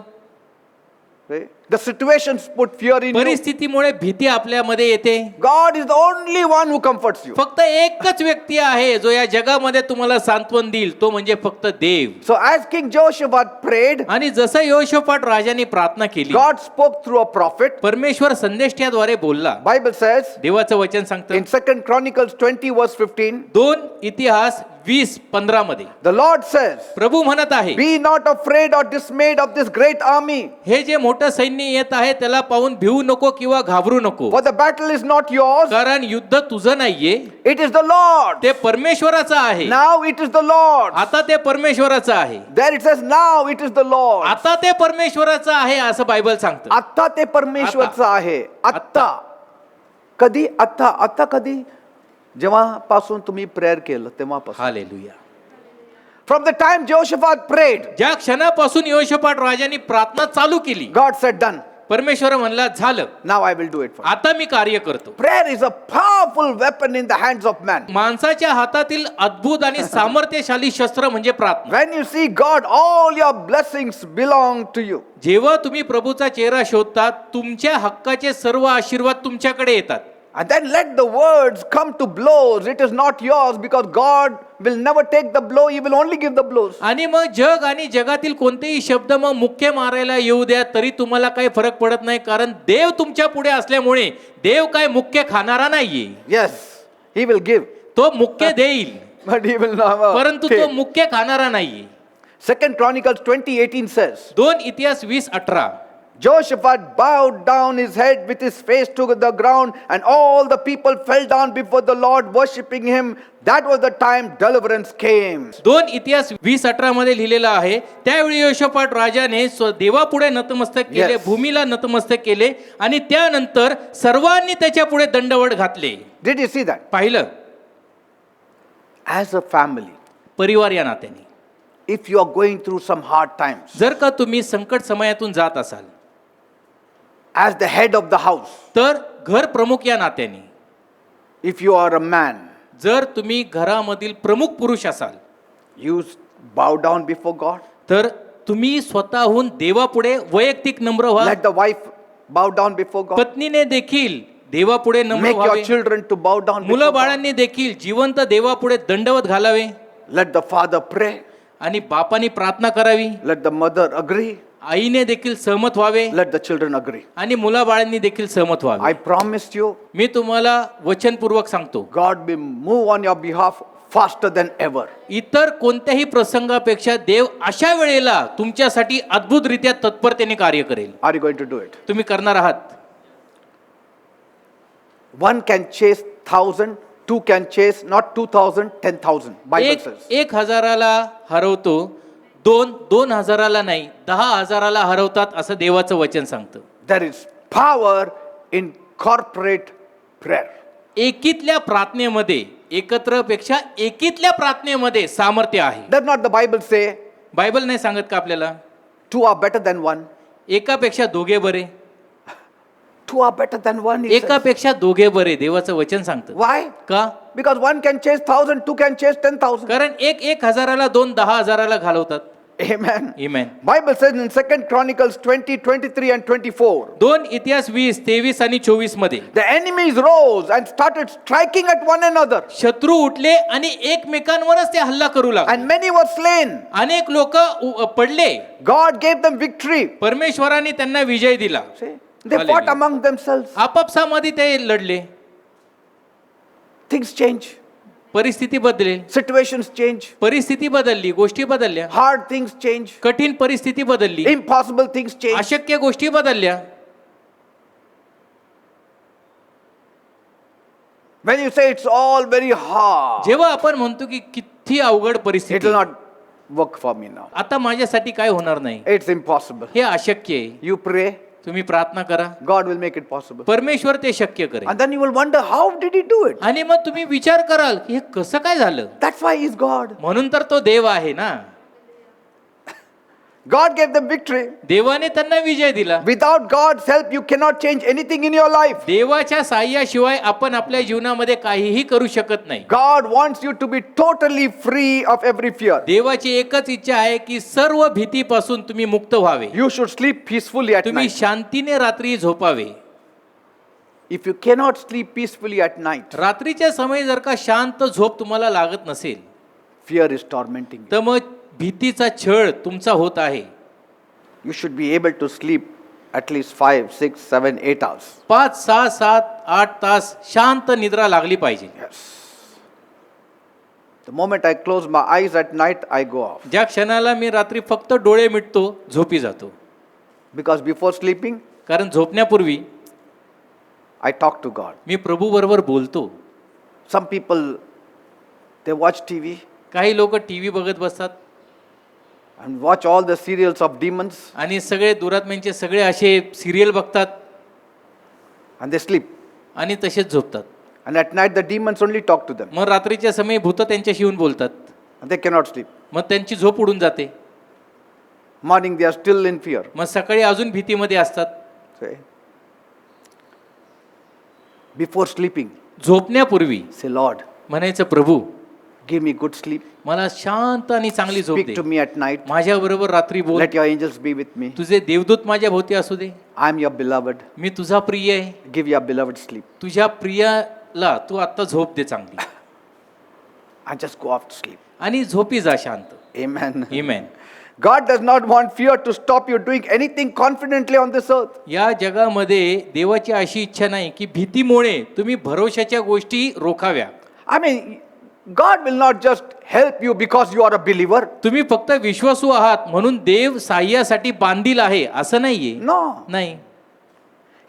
Right? The situations put fear in you. परिस्थितीमुळे भीती आपल्यामध्ये येते. God is the only one who comforts you. फक्त एकच व्यक्ती आहे जो या जगामध्ये तुम्हाला सांत्वन देईल, तो म्हणजे फक्त देव. So as King Jehoshaphat prayed, आणि जसं यहोशाफाट राजाने प्रार्थना केली, God spoke through a prophet. परमेश्वर संदेष्ट्याद्वारे बोलला. Bible says देवाचं वचन सांगतं in 2 Chronicles 20 verse 15, 2 इतिहास 20:15 मध्ये the Lord says, प्रभू म्हणत आहे, be not afraid or dismayed of this great army, हे जे मोठं सैन्य येत आहे त्याला पाहून भिवू नको किंवा घाबरू नको. for the battle is not yours, कारण युद्ध तुझं नाहीये, it is the Lord. ते परमेश्वराचं आहे. Now it is the Lord. आता ते परमेश्वराचं आहे. There it says now it is the Lord. आता ते परमेश्वराचं आहे असं बायबल सांगतं. आता ते परमेश्वरचं आहे. आता कधी आता कधी जेव्हापासून तुम्ही प्रेयर केलं तेव्हापासून. Hallelujah. From the time Jehoshaphat prayed, ज्या क्षणापासून यहोशाफाट राजाने प्रार्थना चालू केली, God said done. परमेश्वर म्हणला झालं, Now I will do it for you. आता मी कार्य करतो. Prayer is a powerful weapon in the hands of man. माणसाच्या हातातील अद्भुत आणि सामर्थ्यशाली शस्त्र म्हणजे प्रार्थना. When you see God, all your blessings belong to you. जेव्हा तुम्ही प्रभूचा चेहरा शोधता, तुमच्या हक्काचे सर्व आशीर्वाद तुमच्याकडे येतात. And then let the words come to blows. It is not yours because God will never take the blow. He will only give the blows. आणि मग जग आणि जगातील कोणतेही शब्द मग मुख्य मारायला येऊ द्या तरी तुम्हाला काही फरक पडत नाही, कारण देव तुमच्या पुढे असल्यामुळे देव काय मुख्य खाणारा नाहीये. Yes, He will give. तो मुख्य देईल But He will never परंतु तो take. मुख्य खाणारा नाहीये. 2 Chronicles 20:18 says, 2 इतिहास 20:18 Jehoshaphat bowed down his head with his face to the ground, and all the people fell down before the Lord, worshipping him. That was the time deliverance came. 2 इतिहास 20:18 मध्ये लिहिलेलं आहे, त्यावेळी यहोशाफाट राजाने देवापुढे नतमस्तक केले, Yes. भूमीला नतमस्तक केले आणि त्यानंतर सर्वांनी त्याच्या पुढे दंडवत घातले. Did you see that? पाहिलं? As a family, परिवार या नात्याने if you are going through some hard times, जर का तुम्ही संकट समयातून जात असाल, as the head of the house, तर घर प्रमुख या नात्याने, if you are a man, जर तुम्ही घरामधील प्रमुख पुरुष असाल, you bow down before God. तर तुम्ही स्वतःहून देवापुढे वैयक्तिक नम्र व्हा. Let the wife bow down before God. पत्नीने देखील देवापुढे नम्र Make your व्हावे. children to bow down before मुलं God. बाळांनी देखील जिवंत देवापुढे दंडवत घालावे Let the father pray. आणि बापानी प्रार्थना करावी. Let the mother agree. आईने देखील सहमत व्हावे Let the children agree. आणि मुलाबाळांनी देखील सहमत I व्हावे. promise you, मी तुम्हाला वचनपूर्वक सांगतो, God will move on your behalf faster than ever. इतर कोणत्याही प्रसंगापेक्षा देव अशा वेळेला तुमच्यासाठी अद्भुतरित्या तत्परतेने कार्य करेल. Are you going to do it? तुम्ही करणार आहात. One can chase 1,000, two can chase not 2,000, 10,000. Bible says. 1,000ला हरवतो, 2,000ला नाही 10,000ला हरवतात असं देवाचं वचन सांगतं. There is power in corporate prayer. एकीतल्या प्रार्थनेमध्ये, एकत्रपेक्षा एकीतल्या प्रार्थनेमध्ये सामर्थ्य आहे. Does not the Bible say Bible नाही सांगत का आपल्याला two are better than one? एकापेक्षा दोघे बरे? Two are better than one. He says. एकापेक्षा दोघे बरे देवाचं वचन सांगतं. Why? का? Because one can chase 1,000, two can chase 10,000. कारण 1,000ला 2 10,000ला घालवतात. Amen. Amen. Bible says in 2 Chronicles 20, 23 and 24. 2 इतिहास 20, 23 आणि 24 मध्ये The enemies rose and started striking at one another. शत्रू उठले आणि एकमेकांवरच ते हल्ला करू लागले. And many were slain. अनेक लोक पडले. God gave them victory. परमेश्वराने त्यांना विजय दिला. See? They Hallelujah. fought among themselves. आपापसामध्ये ते लढले. Things change. परिस्थिती बदलेल. Situations change. परिस्थिती बदलली, गोष्टी बदलल्या. Hard things change. कठीण परिस्थिती बदलली. Impossible things change. अशक्य गोष्टी बदलल्या. When you say it's all very hard, जेव्हा आपण म्हणतो की किती अवघड it परिस्थिती, will not work for me now. आता माझ्यासाठी काय होणार नाही, It's impossible. हे अशक्य आहे. You pray, तुम्ही प्रार्थना करा, God will make it possible. परमेश्वर ते शक्य करेल. And then you will wonder, how did he do it? आणि मग तुम्ही विचार कराल की हे कसं काय झालं. That's why he's God. म्हणून तर तो देव आहे ना. God gave them victory. देवाने त्यांना विजय दिला. Without God's help, you cannot change anything in your life. देवाच्या साह्याशिवाय आपण आपल्या जीवनामध्ये काहीही करू शकत नाही. God wants you to be totally free of every fear. देवाची एकच इच्छा आहे की सर्व भीतीपासून तुम्ही मुक्त व्हावे. You should sleep peacefully at तुम्ही night. शांतीने रात्री झोपावे. If you cannot sleep peacefully at night, रात्रीच्या समय जर का शांत झोप तुम्हाला लागत नसेल, fear is tormenting you. तर मग भीतीचा छळ तुमचा होत आहे. You should be able to sleep at least 5, 6, 7, 8 hours. 5, 6, 7, 8 तास शांत निद्रा लागली पाहिजे. Yes. The moment I close my eyes at night, I go off. ज्या क्षणाला मी रात्री फक्त डोळे मिटतो, झोपी जातो. Because before sleeping, कारण झोपण्यापूर्वी I talk to God. मी प्रभू बरोबर बोलतो. Some people, they watch TV काही लोक टीव्ही बघत बसतात and watch all the serials of demons आणि सगळे दुरात्म्यांचे सगळे असे सिरियल बघतात and they sleep. आणि तसेच झोपतात. And at night, the demons only talk to them. मग रात्रीच्या समयी भूत त्यांच्याशी येऊन बोलतात. And they cannot sleep. मग त्यांची झोप उडून जाते. Morning, they are still in fear. मग सकाळी अजून भीतीमध्ये असतात. Say, before sleeping, झोपण्यापूर्वी say, Lord, म्हणायचं, प्रभू give me good sleep. मला शांत आणि चांगली झोप Speak they. to me at night. माझ्या बरोबर रात्री बोल. Let your angels be with me. तुझे देवदूत माझ्या भोवती असू दे. I am your beloved. मी तुझा प्रिय आहे. Give your beloved sleep. तुझ्या प्रियाला तू आता झोप दे चांगली And just go off to sleep. आणि झोपी जा शांत. Amen. Amen. God does not want fear to stop you doing anything confidently on this earth. या जगामध्ये देवाची अशी इच्छा नाही की भीतीमुळे तुम्ही भरोशाच्या गोष्टी रोखाव्या. I mean, God will not just help you because you are a believer. तुम्ही फक्त विश्वासू आहात म्हणून देव साह्यासाठी बांधील आहे असं नाहीये. No. नाही.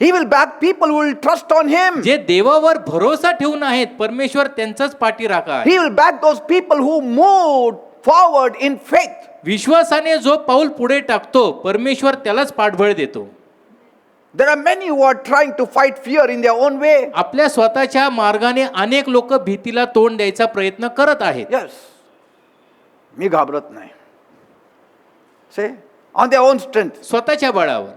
He will back people who will trust on Him. जे देवावर भरोसा ठेवून आहेत परमेश्वर त्यांचाच पाठीराखा आहे. He will back those people who moved forward in faith. विश्वासाने जो पाऊल पुढे टाकतो परमेश्वर त्यालाच पाठबळ देतो. There are many who are trying to fight fear in their own way. आपल्या स्वतःच्या मार्गाने अनेक लोक भीतीला तोंड द्यायचा प्रयत्न करत आहेत. Yes. मी घाबरत नाही. Say, on their own strength. स्वतःच्या बळावर.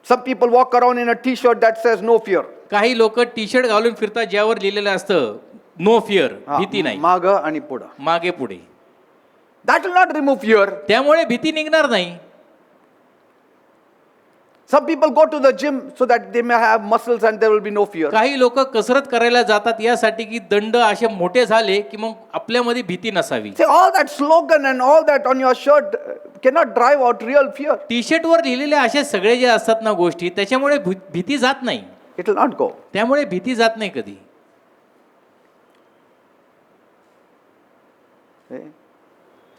Some people walk around in a t-shirt that says no fear. काही लोक टी शर्ट घालून फिरतात ज्यावर लिहिलेलं असतं नो फिअर, भीती नाही. माग आणि पुढं. मागे पुढे. That will not remove fear. त्यामुळे भीती निघणार नाही. Some people go to the gym so that they may have muscles and there will be no fear. काही लोक कसरत करायला जातात यासाठी की दंड असे मोठे झाले की मग आपल्यामध्ये भीती नसावी. See, all that slogan and all that on your shirt cannot drive out real fear. T shirt वर लिहिलेले असे सगळे जे असतात ना गोष्टी त्याच्यामुळे भीती जात नाही. It will not go. त्यामुळे भीती जात नाही कधी.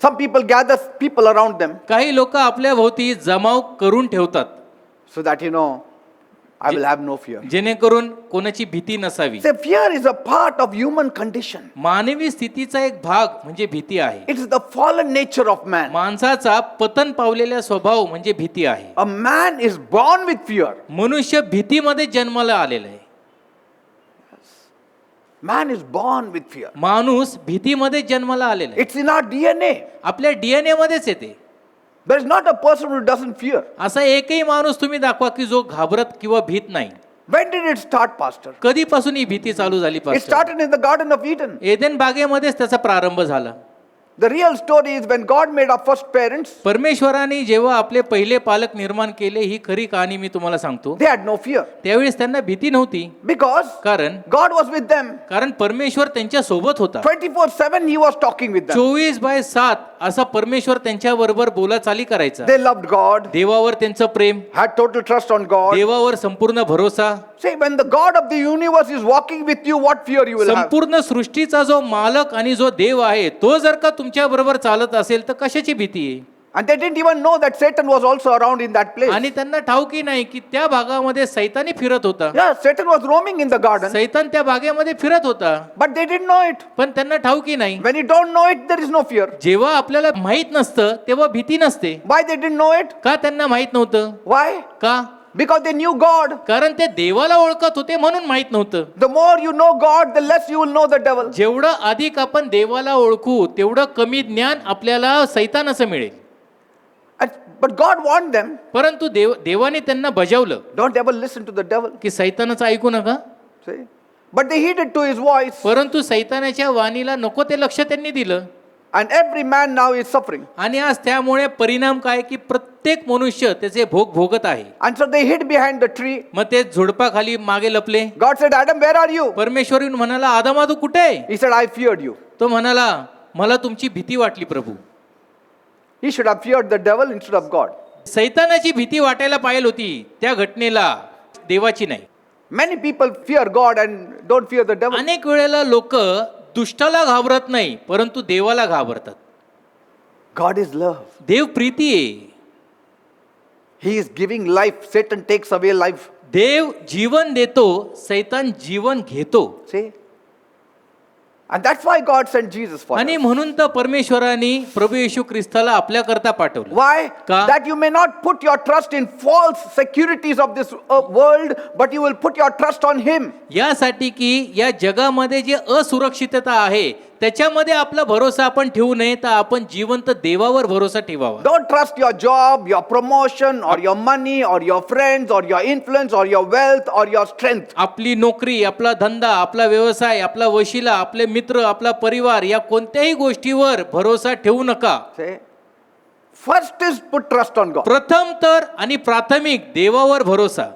Some people gather people around them काही लोक आपल्या भोवती जमाव करून ठेवतात so that I will have no fear. जेणेकरून कोणाची भीती नसावी. See, fear is a part of human condition. मानवी स्थितीचा एक भाग म्हणजे भीती आहे. It is the fallen nature of man. माणसाचा पतन पावलेला स्वभाव म्हणजे भीती आहे. A man is born with fear. मनुष्य भीतीमध्ये जन्माला आलेला आहे. Man is born with fear. माणूस भीतीमध्ये जन्माला आलेला आहे. It's in our DNA. आपल्या डीएनए मध्येच येते. There is not a person who doesn't fear. असा एकही माणूस तुम्ही दाखवा की जो घाबरत किंवा भीत नाही. When did it start, Pastor? कधीपासून ही भीती चालू झाली It pastor? started in the Garden of Eden. Eden बागेमध्येच त्याचा प्रारंभ झाला. The real story is when God made our first parents, परमेश्वराने जेव्हा आपले पहिले पालक निर्माण केले ही खरी कहाणी मी तुम्हाला सांगतो. they had no fear त्यावेळेस त्यांना भीती नव्हती. because कारण God was with them. परमेश्वर त्यांच्या सोबत होता. 24/7 He was talking with them. 24/7 असा परमेश्वर त्यांच्या बरोबर बोलाचाली करायचा. They loved God, देवावर त्यांचं प्रेम, had total trust on God. देवावर संपूर्ण भरोसा. See, when the God of the universe is walking with you, what fear you will have? संपूर्ण सृष्टीचा जो मालक आणि जो देव आहे तो जर का तुमच्या बरोबर चालत असेल तर कशाची भीती आहे? And they didn't even know that Satan was also around in that place. आणि त्यांना ठाऊकी नाही की त्या भागामध्ये सैतानी फिरत होता. Yeah, Satan was roaming in the garden, सैतान त्या भागेमध्ये फिरत होता. but they didn't know it. पण त्यांना ठाऊकी नाही. When you don't know it, there is no fear. जेव्हा आपल्याला माहित नसतं तेव्हा भीती नसते. Why they didn't know it? का त्यांना माहित नव्हतं? Why? का? Because they knew God. कारण ते देवाला ओळखत होते म्हणून माहित नव्हतं. The more you know God, the less you will know the devil. जेवढं अधिक आपण देवाला ओळखू तेवढं कमी ज्ञान आपल्याला सैतानाचं मिळेल. But God warned them, परंतु देवाने त्यांना बजावलं don't ever listen to the devil. की सैतानाचं ऐकू नका. See? But they heeded to his voice. परंतु सैतानाच्या वाणीला नको ते लक्ष त्यांनी दिलं. And every man now is suffering. आणि आज त्यामुळे परिणाम काय की प्रत्येक मनुष्य त्याचे भोग भोगत आहे. And so they hid behind the tree. मग ते झुडपाखाली मागे लपले. God said, Adam, where are you? परमेश्वर येऊन म्हणाला, आदमा तू कुठे आहे? He said, I feared you. तो म्हणाला, मला तुमची भीती वाटली प्रभू. He should have feared the devil instead of God. सैतानाची भीती वाटायला पाहिजे होती त्या घटनेला, देवाची नाही. Many people fear God and don't fear the devil. अनेक वेळेला लोक दुष्टाला घाबरत नाही परंतु देवाला घाबरतात. God is love. देव प्रीती आहे. He is giving life. Satan takes away life. देव जीवन देतो, सैतान जीवन घेतो. See? And that's why God sent Jesus for आणि us. म्हणून तर परमेश्वराने प्रभू येशू ख्रिस्ताला आपल्या करता पाठवलं. Why? का? That you may not put your trust in false securities of this world, but you will put your trust on Him. यासाठी की या जगामध्ये जे असुरक्षितता आहे त्याच्यामध्ये आपला भरोसा आपण ठेवू नये तर आपण जिवंत देवावर भरोसा ठेवावा. Don't trust your job, your promotion, or your money, or your friends, or your influence, or your wealth, or your strength. आपली नोकरी, आपला धंदा, आपला व्यवसाय, आपला वशिला, आपले मित्र, आपला परिवार या कोणत्याही गोष्टीवर भरोसा ठेवू नका. Say, first is put trust on God. प्रथम तर आणि प्राथमिक देवावर भरोसा.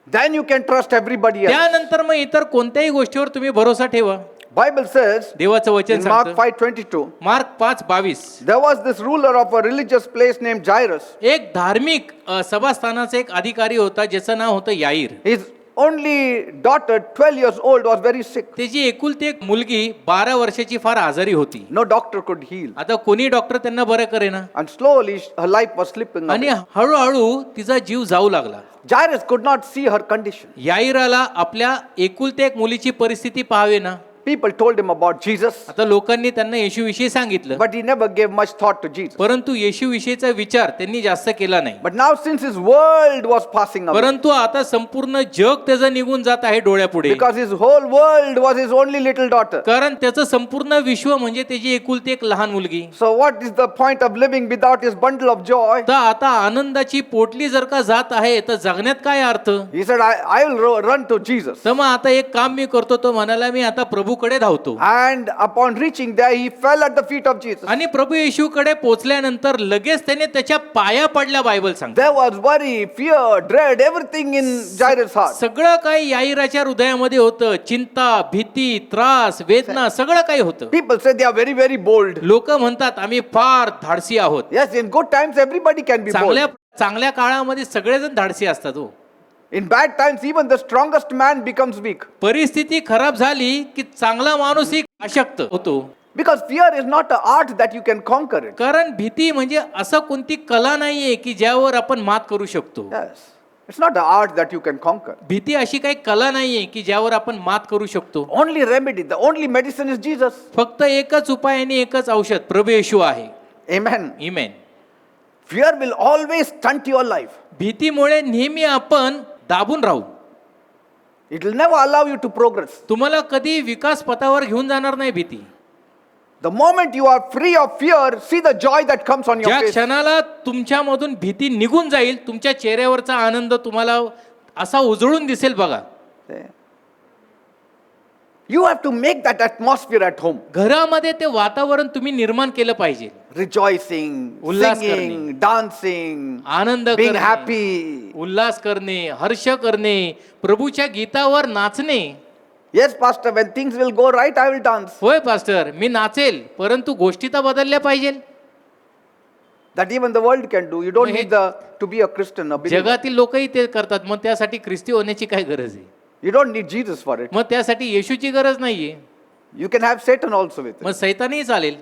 Then you can trust everybody else. त्यानंतर मग इतर कोणत्याही गोष्टीवर तुम्ही भरोसा ठेवा. Bible says देवाचं वचन in Mark सांगतं 5:22, mark 5:22 there was this ruler of a religious place named Jairus. एक धार्मिक सभास्थानाचा एक अधिकारी होता ज्याचं नाव होतं याईर. His only daughter, 12 years old, was very sick. त्याची एकुलती एक मुलगी 12 वर्षाची फार आजारी होती. No doctor could heal. आता कोणी डॉक्टर त्यांना बरं करेना And slowly her life was slipping आणि away. हळूहळू तिचा जीव जाऊ लागला. Jairus could not see her condition. याईराला आपल्या एकुलते एक मुलीची परिस्थिती पाहावे ना. People told him about Jesus, आता लोकांनी त्यांना येशूविषयी सांगितलं but he never gave much thought to Jesus. परंतु येशूविषयीचा विचार त्यांनी जास्त केला नाही. But now since his world was passing away, परंतु आता संपूर्ण जग त्याचं निघून जात आहे डोळ्यापुढे. because his whole world was his only little daughter. कारण त्याचं संपूर्ण विश्व म्हणजे त्याची एकुलती एक लहान मुलगी. So what is the point of living without his bundle of joy? तर आता आनंदाची पोटली जर का जात आहे तर जगण्यात काय अर्थ? He said, I will run to Jesus. तर मग आता एक काम मी करतो, तो म्हणाला मी आता प्रभूकडे प्रभूकडे धावतो And upon reaching there, he fell at the feet of Jesus. आणि प्रभू येशूकडे पोहोचल्यानंतर लगेच त्याने त्याच्या पाया पडल्या. बायबल सांगते There was worry, fear, dread, everything in Jairus' heart. सगळं काही याईराच्या हृदयामध्ये होतं. चिंता, भीती, त्रास, वेदना सगळं काही होतं. People say they are very, very bold. लोक म्हणतात आम्ही फार धाडसी आहोत. Yes, in good times, everybody can be bold. चांगल्या काळामध्ये सगळेजण धाडसी असतात हो. In bad times, even the strongest man becomes weak. परिस्थिती खराब झाली की चांगला माणूसही अशक्त होतो. Because fear is not an art that you can conquer it. कारण भीती म्हणजे असं कोणती कला नाहीये की ज्यावर आपण मात करू शकतो. Yes. It's not an art that you can conquer. भीती अशी काही कला नाहीये की ज्यावर आपण मात करू शकतो. Only remedy, the only medicine is Jesus. फक्त एकच उपाय आणि एकच औषध प्रभू येशू आहे. Amen. Amen. Fear will always stunt your life. भीतीमुळे नेहमी आपण दाबून राहू. It will never allow you to progress. तुम्हाला कधी विकास पथावर घेऊन जाणार नाही भीती. The moment you are free of fear, see the joy that comes on your ज्या face. क्षणाला तुमच्यामधून भीती निघून जाईल तुमच्या चेहऱ्यावरचा आनंद तुम्हाला असा उजळून दिसेल बघा. You have to make that atmosphere at home. घरामध्ये ते वातावरण तुम्ही निर्माण केलं पाहिजे. Rejoicing, उल्हास singing, dancing, आनंद being करणे, happy. उल्हास करणे, हर्ष करणे, प्रभूच्या गीतावर नाचणे. Yes, Pastor, when things will go right, I will dance. होय पास्टर मी नाचेल परंतु गोष्टी तर बदलल्या पाहिजे. That even the world can do. You don't मग हे- need to be a Christian, a believer. जगातील लोकही ते करतात. मग त्यासाठी ख्रिस्ती होण्याची काय गरज आहे. You don't need Jesus for it. मग त्यासाठी येशूची गरज नाहीये. You can have Satan also with मग it. सैतानही चालेल.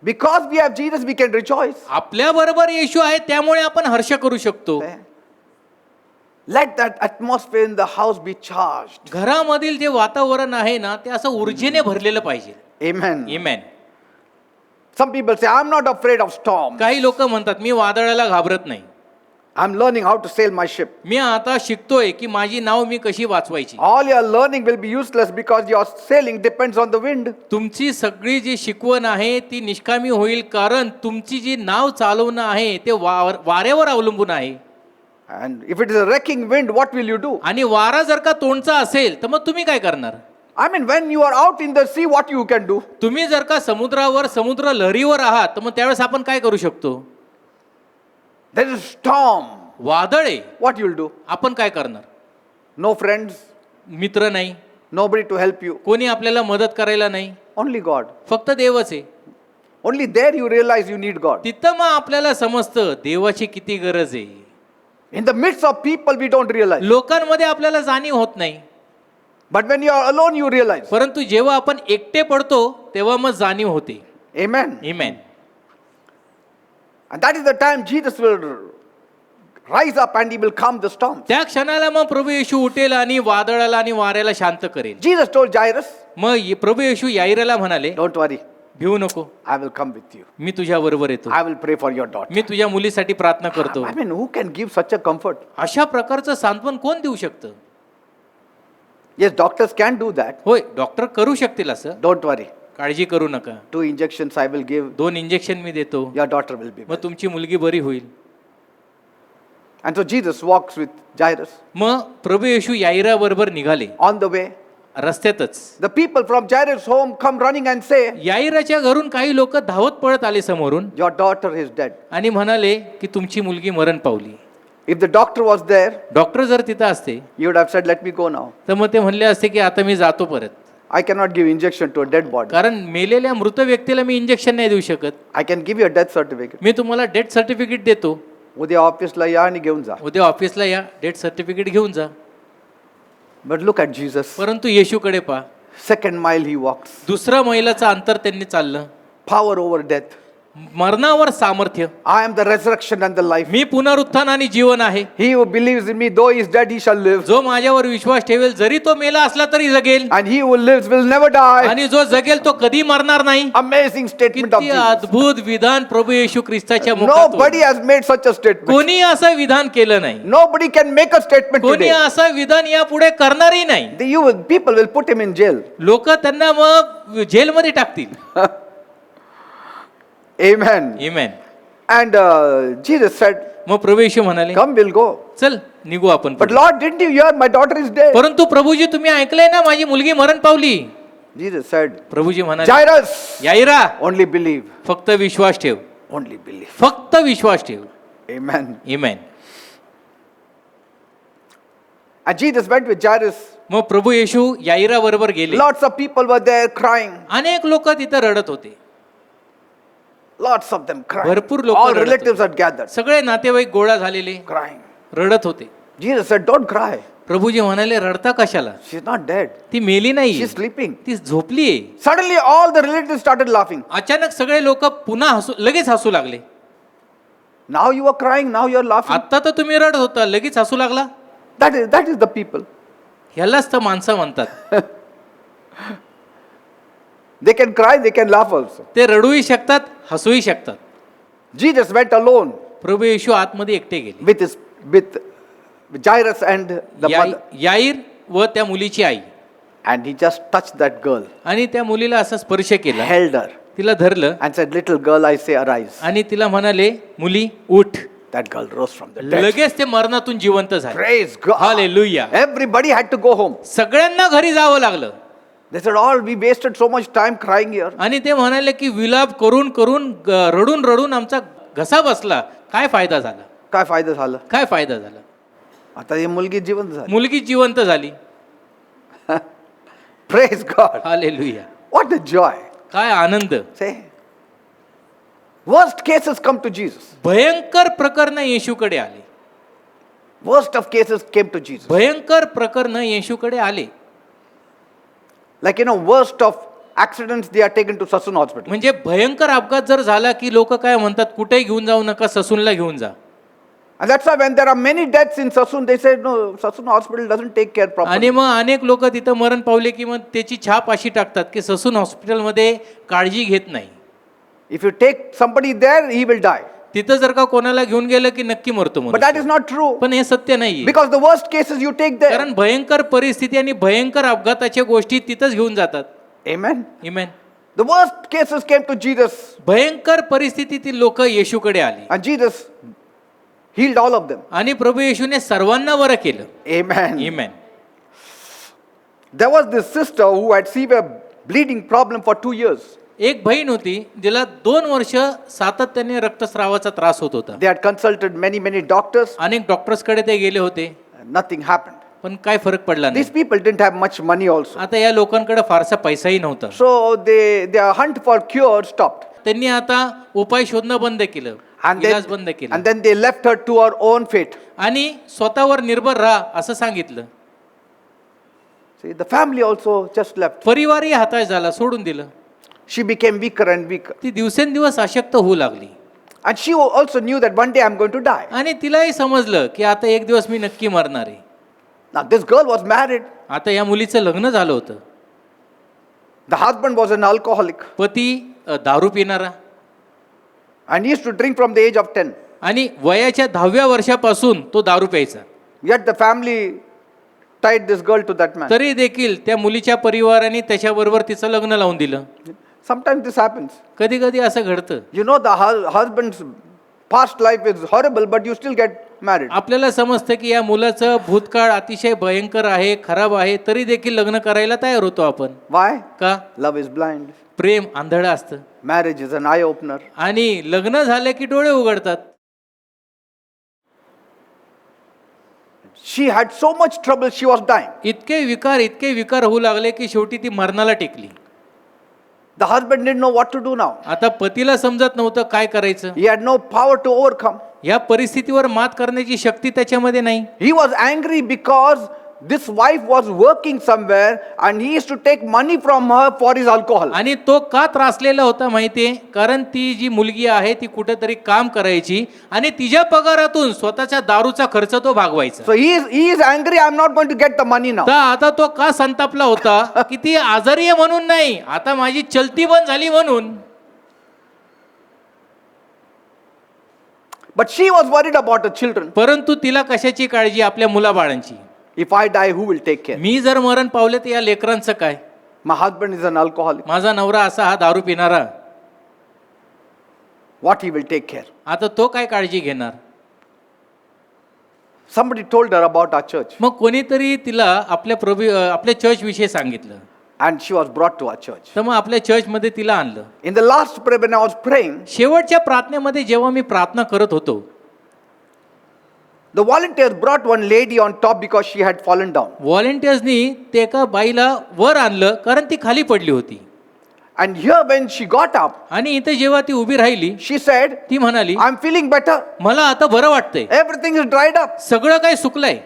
Because we have Jesus, we can rejoice. आपल्या बरोबर येशू आहे त्यामुळे आपण हर्ष करू शकतो. Let that atmosphere in the house be charged. घरामधील जे वातावरण आहे ना ते असं ऊर्जेने भरलेलं पाहिजे. Amen. Amen. Some people say, I'm not afraid of storm. काही लोक म्हणतात मी वादळाला घाबरत नाही. I'm learning how to sail my ship. मी आता शिकतोय की माझी नाव मी कशी वाचवायची. All your learning will be useless because your sailing depends on the wind. तुमची सगळी जी शिकवण आहे ती निष्कामी होईल कारण तुमची जी नाव चालवणं आहे ते वाऱ्यावर अवलंबून आहे. And if it is a wrecking wind, what will you do? आणि वारा जर का तोंडचा असेल तर मग तुम्ही काय करणार. I mean, when you are out in the sea, what you can do? तुम्ही जर का समुद्र लहरीवर आहात तर मग त्यावेळेस आपण काय करू शकतो. There is storm. वादळ आहे. What you'll do? आपण काय करणार. No friends, मित्र नाही. nobody to help you. कोणी आपल्याला मदत करायला नाही. Only God. फक्त देवच आहे. Only there you realize you need God. तिथं मग आपल्याला समजतं देवाची किती गरज आहे. In the midst of people, we don't realize. लोकांमध्ये आपल्याला जाणीव होत नाही. But when you are alone, you realize. परंतु जेव्हा आपण एकटे पडतो तेव्हा मग जाणीव होते. Amen. Amen. And that is the time Jesus will rise up and he will calm the storm. त्या क्षणाला मग प्रभू येशू उठेल आणि वादळाला आणि वाऱ्याला शांत करेल. Jesus told Jairus, मग प्रभू येशू याईराला म्हणाले don't worry, भिवू नको I will come with you. मी तुझ्या बरोबर येतो. I will pray for your daughter. मी तुझ्या मुलीसाठी प्रार्थना करतो. I mean, who can give such a comfort? अशा प्रकारचं सांत्वन कोण देऊ शकतं. Yes, doctors can do that. होय डॉक्टर करू शकतील असं. Don't worry. काळजी करू नका. 2 injections I will give. 2 injection मी देतो. Your daughter will be मग well. तुमची मुलगी बरी होईल. And so Jesus walks with Jairus मग प्रभू येशू याईरा बरोबर निघाले. on the way. रस्त्यातच The people from Jairus' home come running and say, याईराच्या घरून काही लोक धावत पळत आले समोरून your daughter is dead. आणि म्हणाले की तुमची मुलगी मरण पावली. If the doctor was there, doctor जर तिथं असते he would have said, let me go now. तर मग ते म्हणले असते की आता मी जातो परत. I cannot give injection to a dead body. कारण मेलेल्या मृत व्यक्तीला मी इंजेक्शन नाही देऊ शकत. I can give you a death certificate. मी तुम्हाला डेथ सर्टिफिकेट देतो. उद्या ऑफिसला या आणि घेऊन जा. उद्या ऑफिसला या डेथ सर्टिफिकेट घेऊन जा. But look at Jesus. परंतु येशूकडे पहा. Second mile he walks. दुसऱ्या मैलाचं अंतर त्यांनी चाललं. Power over death. मरणावर सामर्थ्य. I am the resurrection and the life. मी पुनरुत्थान आणि जीवन आहे. He who believes in me, though he is dead, he shall live. जो माझ्यावर विश्वास ठेवेल जरी तो मेला असला तरी जगेल. And he who lives will never die. आणि जो जगेल तो कधी मरणार नाही. Amazing statement of किती Jesus. अद्भुत विधान प्रभू येशू ख्रिस्ताच्या मुखातून. Nobody has made such a statement. कोणी असं विधान केलं नाही. Nobody can make a statement कोणी today. असं विधान यापुढे करणारही नाही. People will put him in jail. लोक त्यांना मग जेलमध्ये टाकतील. Amen. Amen. And Jesus said, मग प्रभू येशू म्हणाले, come, we'll go. चल निघू आपण But पुढे. Lord, didn't you hear my daughter is dead? परंतु प्रभूजी तुम्ही ऐकलंय ना, माझी मुलगी मरण पावली. Jesus said, प्रभूजी म्हणाले, Jairus, याईरा only believe. फक्त विश्वास ठेव, Only believe. फक्त विश्वास ठेव. Amen. Amen. And Jesus went with Jairus. मग प्रभू येशू याईरा बरोबर गेले. Lots of people were there crying. अनेक लोक तिथे रडत होते. Lots of them crying. भरपूर लोक All रडत relatives होते. had gathered, सगळे नातेवाईक गोळा झालेले crying. रडत होते. Jesus said, don't cry. Prabhuji म्हणाले, रडता कशाला, She's not dead. ती मेली नाही, She's sleeping. ती झोपलीये. Suddenly all the relatives started laughing. अचानक सगळे लोक पुन्हा लगेच हसू लागले. Now you are crying, now you are laughing. आता तर तुम्ही रडत होता, लगेच हसू लागला. That is the people. ह्यालाच तर माणसं म्हणतात. They can cry, they can laugh also. ते रडूही शकतात, हसूही शकतात. Jesus went alone प्रभू येशू आतमध्ये एकटे गेले. with Jairus and the mother. याईर व त्या मुलीची आई. And he just touched that girl, आणि त्या मुलीला असा स्पर्श केला, held her, तिला धरलं and said, little girl, I say arise. आणि तिला म्हणाले, मुली उठ. That girl rose from the dead. लगेच ते मरणातून जिवंत झाले. Praise God. Hallelujah. Everybody had to go home. सगळ्यांना घरी जावं लागलं. They said, all we wasted so much time crying here. आणि ते म्हणाले की विलाप करून करून रडून रडून आमचा घसा बसला, काय फायदा झाला, काय फायदा झाला? काय फायदा झाला. आता ही मुलगी जिवंत झाली. मुलगी जिवंत झाली. Praise God. Hallelujah. What a joy. काय आनंद. Say, worst cases come to Jesus. भयंकर प्रकरण येशूकडे आले. Worst of cases came to Jesus. भयंकर प्रकरण येशूकडे आले. Like, worst of accidents, they are taken to Sassoon hospital. म्हणजे भयंकर अपघात जर झाला की लोक काय म्हणतात, कुठेही घेऊन जाऊ नका, ससूनला घेऊन जा. And that's why when there are many deaths in Sassoon, they say, no, Sassoon hospital doesn't take care properly. आणि मग अनेक लोक तिथं मरण पावले की मग त्याची छाप अशी टाकतात की ससून हॉस्पिटलमध्ये काळजी घेत नाही. If you take somebody there, he will die. तिथं जर का कोणाला घेऊन गेलं की नक्की मरतो But that मनुष्य. is not true. पण हे सत्य नाही. Because the worst cases you take there. कारण भयंकर परिस्थिती आणि भयंकर अपघाताच्या गोष्टी तिथंच घेऊन जातात. Amen. Amen. The worst cases came to Jesus. भयंकर परिस्थितीतील लोक येशूकडे आली And Jesus healed all of them. आणि प्रभू येशूने सर्वांना बरं केलं. Amen. Amen. There was this sister who had severe bleeding problem for 2 years. एक बहीण होती, जिला 2 वर्ष सातत्याने रक्तस्रावाचा त्रास होत होता. They had consulted many doctors. अनेक डॉक्टर्सकडे ते गेले होते, And nothing happened. पण काय फरक पडला नाही. These people didn't have much money also. आता या लोकांकडे फारसा पैसाही नव्हता. So their hunt for cure stopped. त्यांनी आता उपाय शोधणं बंद केलं, And इलाज बंद केला then they left her to her own fate. आणि स्वतःवर निर्भर राहा असं सांगितलं. See, the family also just left. परिवारही हताश झाला, सोडून दिलं. She became weaker and weaker. ती दिवसेंदिवस अशक्त होऊ लागली. And she also knew that one day I'm going to die. आणि तिलाही समजलं की आता एक दिवस मी नक्की मरणार आहे. Now this girl was married. आता या मुलीचं लग्न झालं होतं. The husband was an alcoholic. पती दारू पिणारा And he used to drink from the age of 10. आणि वयाच्या 10व्या वर्षापासून तो दारू प्यायचा. Yet the family tied this girl to that man. तरी देखील त्या मुलीच्या परिवाराने त्याच्याबरोबर तिचं लग्न लावून दिलं. Sometimes this happens. कधी कधी असं घडतं. The husband's past life is horrible, but you still get married. आपल्याला समजतं की या मुलाचं भूतकाळ अतिशय भयंकर आहे, खराब आहे, तरी देखील लग्न करायला तयार होतो आपण. Why? का? Love is blind. प्रेम आंधळं असतं. Marriage is an eye opener. आणि लग्न झाले की डोळे उघडतात. She had so much trouble, she was dying. इतके विकार होऊ लागले की शेवटी ती मरणाला टेकली. The husband didn't know what to do now. आता पतीला समजत नव्हतं काय करायचं. He had no power to overcome. या परिस्थितीवर मात करण्याची शक्ती त्याच्यामध्ये नाही. He was angry because this wife was working somewhere and he used to take money from her for his alcohol. आणि तो का त्रासलेला होता माहितीये, कारण ती जी मुलगी आहे ती कुठेतरी काम करायची आणि तिच्या पगारातून स्वतःच्या दारूचा खर्च तो भागवायचा. So he is angry, I'm not going to get the money now. तर आता तो का संतापला होता की ती आजारी आहे म्हणून नाही, आता माझी चलती बंद झाली म्हणून. But she was worried about her children. परंतु तिला कशाची काळजी, आपल्या मुलाबाळांची. If I die, who will take care? मी जर मरण पावले तर या लेकरांचं काय. My husband is an alcoholic. माझा नवरा असा हा दारू पिणारा. what he will take care. आता तो काय काळजी घेणार? Somebody told her about our church, मग कोणीतरी तिला आपल्या चर्च विषयी सांगितलं. and she was brought to our church. तर मग आपल्या चर्च मध्ये तिला आणलं. In the last prayer when I was praying, शेवटच्या प्रार्थनेमध्ये जेव्हा मी प्रार्थना करत होतो, the volunteers brought one lady on top because she had fallen down. व्हॉलेंटियर्सनी ते एका बाईला वर आणलं कारण ती खाली पडली होती. And here when she got up, आणि इथे जेव्हा ती उभी राहिली, she said, ती म्हणाली, I'm feeling better. मला आता बरं वाटतंय, Everything is dried up. सगळं काही सुकलंय.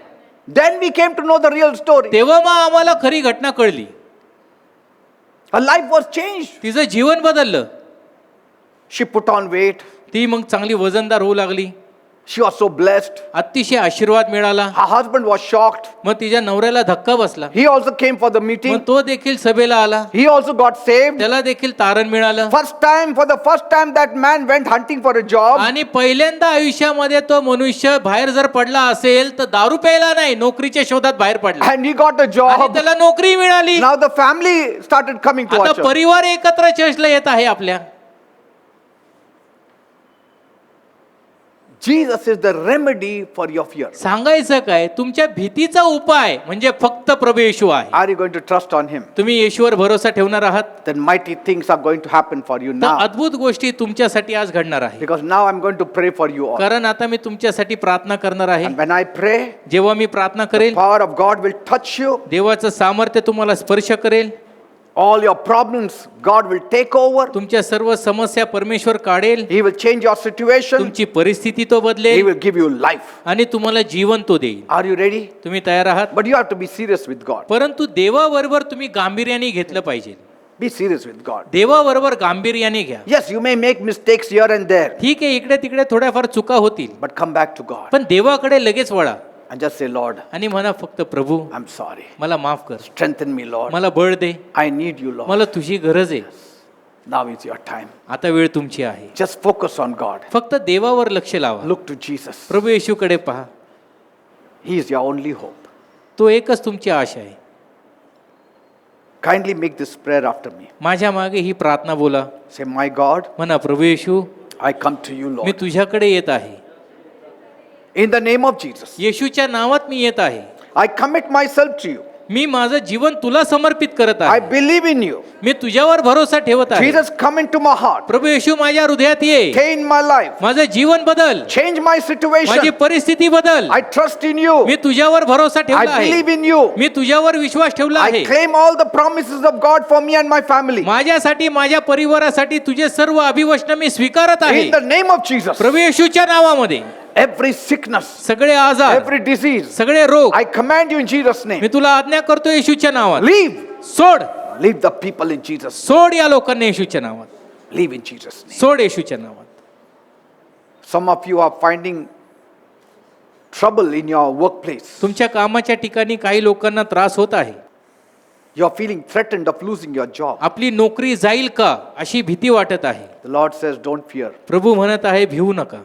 Then we came to know the real story. तेव्हा मग आम्हाला खरी घटना कळली. Her life was changed. तिचं जीवन बदललं. She put on weight. ती मग चांगली वजनदार होऊ लागली. She was so blessed. अतिशय आशीर्वाद मिळाला. Her husband was shocked. मग तिच्या नवऱ्याला धक्का बसला. He also came for the meeting. मग तो देखील सभेला आला. He also got saved. त्याला देखील तारण मिळालं. For the first time that man went hunting for a job. आणि पहिल्यांदा आयुष्यामध्ये तो मनुष्य बाहेर जर पडला असेल तर दारू प्यायला नाही, नोकरीच्या शोधात बाहेर पडला. And he got a आणि job. त्याला नोकरी मिळाली. Now the family started coming to our आता church. परिवार एकत्र चर्चला येत आहे आपल्या. Jesus is the remedy for your fear. सांगायचं काय, तुमच्या भीतीचा उपाय म्हणजे फक्त प्रभू येशू आहे. Are you going to trust on him? तुम्ही येशूवर भरोसा ठेवणार आहात, Then mighty things are going to happen for you तर now. अद्भुत गोष्टी तुमच्यासाठी आज घडणार आहे. Because now I'm going to pray for you all. कारण आता मी तुमच्यासाठी प्रार्थना करणार आहे. And when I pray, जेव्हा मी प्रार्थना करेल, power of God will touch you. देवाचं सामर्थ्य तुम्हाला स्पर्श करेल. All your problems, God will take over. तुमच्या सर्व समस्या परमेश्वर काढेल. He will change your situation. तुमची परिस्थिती तो He बदलेल will give you life. आणि तुम्हाला जीवन तो देईल. Are you ready? तुम्ही तयार आहात? But you have to be serious with God. परंतु देवाबरोबर तुम्ही गांभीर्याने घेतलं पाहिजे. Be serious with God. देवाबरोबर गांभीर्याने घ्या. Yes, you may make mistakes here and there, ठीक आहे, इकडे तिकडे थोड्याफार चुका होतील, but come back to God पण देवाकडे लगेच वळा and just say, Lord, आणि म्हणा फक्त प्रभू I'm sorry. मला माफ कर, Strengthen me, Lord. मला बळ दे, I need you, Lord. मला तुझी गरज आहे. Now is your time. आता वेळ तुमची आहे. Just focus on God. फक्त देवावर लक्ष लावा. Look to Jesus. प्रभू येशूकडे पहा. He is your only hope. तो एकच तुमची आशा आहे. Kindly make this prayer after me. माझ्या मागे ही प्रार्थना बोला. Say, my God, म्हणा प्रभू येशू, I come to you, me Lord. तुझ्याकडे येत आहे. In the name of Jesus, येशूच्या नावात मी येत आहे. I commit myself to you. मी माझं जीवन तुला समर्पित करत I आहे. believe in you. मी तुझ्यावर भरोसा ठेवत आहे. Jesus, come into my heart. प्रभू येशू माझ्या हृदयात ये. Change my life. माझं जीवन बदल, Change my माझी situation. परिस्थिती बदल. I trust in you. मी तुझ्यावर भरोसा ठेवला I believe आहे. in you. मी तुझ्यावर विश्वास ठेवला I आहे. claim all the promises of God for me and my family. माझ्यासाठी, माझ्या परिवारासाठी तुझे सर्व अभिवचन मी स्वीकारत आहे. In the name of Jesus. प्रभू येशूच्या नावामध्ये Every sickness, सगळे आजार, every disease, सगळे रोग I command you in Jesus' name. मी तुला आज्ञा करतो येशूच्या नावात. Leave. सोड, Leave the people in Jesus. सोड या लोकांना येशूच्या नावात. Leave in Jesus' name. सोड येशूच्या नावात. Some of you are finding trouble in your workplace. तुमच्या कामाच्या ठिकाणी काही लोकांना त्रास होत आहे. You are feeling threatened of losing your job. आपली नोकरी जाईल का अशी भीती वाटत आहे. The Lord says, don't fear. प्रभू म्हणत आहे, भिवू नका.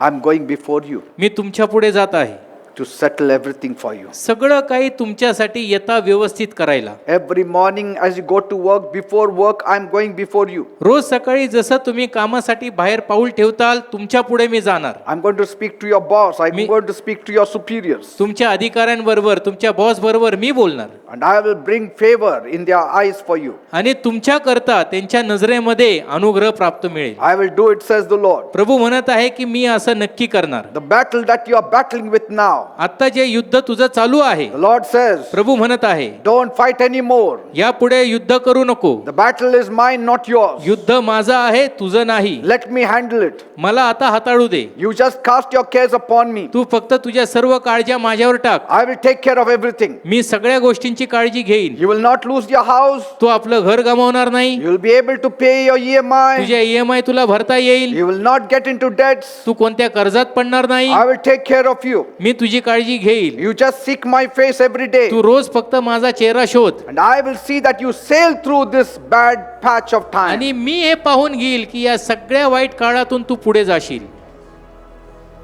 I'm going before you मी तुमच्या पुढे जात आहे. to settle everything for you. सगळं काही तुमच्यासाठी यथा व्यवस्थित करायला. Every morning as you go to work, before work, I'm going before you. रोज सकाळी जसं तुम्ही कामासाठी बाहेर पाऊल ठेवताल, तुमच्या पुढे मी जाणार. I'm going to speak to your boss. I'm Me- going to speak to your superiors. तुमच्या अधिकाऱ्यांबरोबर, तुमच्या बॉस बरोबर मी बोलणार. And I will bring favor in their eyes for you. आणि तुमच्या करता त्यांच्या नजरेमध्ये अनुग्रह प्राप्त मिळेल. I will do it, says the Lord. प्रभू म्हणत आहे की मी असं नक्की करणार. The battle that you are battling with now, आता जे युद्ध तुझं चालू आहे, the Lord says, प्रभू म्हणत आहे, don't fight anymore. यापुढे युद्ध करू नको. The battle is mine, not yours. युद्ध माझं आहे, तुझं नाही. Let me handle it. मला आता हाताळू दे. You just cast your cares upon me. तू फक्त तुझ्या सर्व काळज्या माझ्यावर टाक. I will take care of everything. मी सगळ्या गोष्टींची काळजी घेईन. You will not lose your house. तू आपलं घर गमावणार नाही. You will be able to pay your EMI. तुझ्या EMI तुला भरता येईल. You will not get into debts. तू कोणत्या कर्जात पडणार नाही. I will take care of you. मी तुझी काळजी घेईल. You just seek my face every day. तू रोज फक्त माझा चेहरा शोध. And I will see that you sail through this bad patch of time. आणि मी हे पाहून घेईल की या सगळ्या वाईट काळातून तू पुढे जाशील.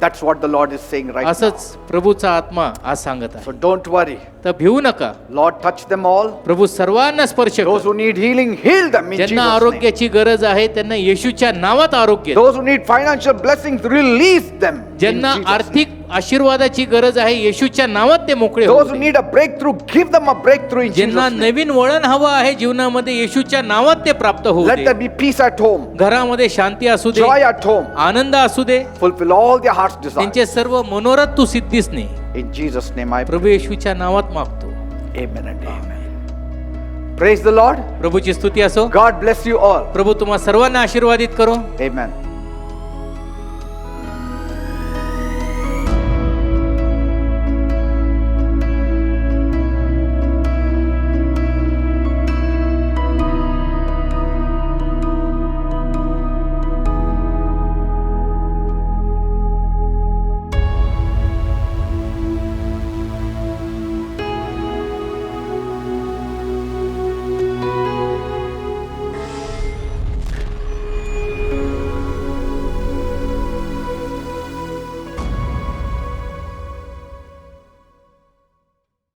That's what the Lord is saying right now. असंच प्रभूचा आत्मा आज सांगत आहे. So don't worry. तर भिवू नका. Lord, touch them all. प्रभू सर्वांना स्पर्श कर. Those who need healing, heal them in Jesus' ज्यांना name. आरोग्याची गरज आहे त्यांना येशूच्या नावात आरोग्य. Those who need financial blessings, release them. in ज्यांना Jesus' name. आर्थिक आशीर्वादाची गरज आहे येशूच्या नावात ते मोकळे Those who होऊ दे. need a breakthrough, give them a breakthrough in ज्यांना Jesus' name. नवीन वळण हवं आहे जीवनामध्ये येशूच्या नावात ते प्राप्त होऊ Let they. there be peace at home, घरामध्ये शांती असू दे, joy at home, आनंद असू दे, fulfill all their heart's desires. त्यांचे सर्व मनोरथ तू सिद्धीस ने. In Jesus' name I pray. प्रभू येशूच्या नावात मागतो. Amen and amen. Praise the Lord. प्रभूची स्तुती असो. God bless you all. प्रभू तुम्हा सर्वांना आशीर्वादित करो. Amen.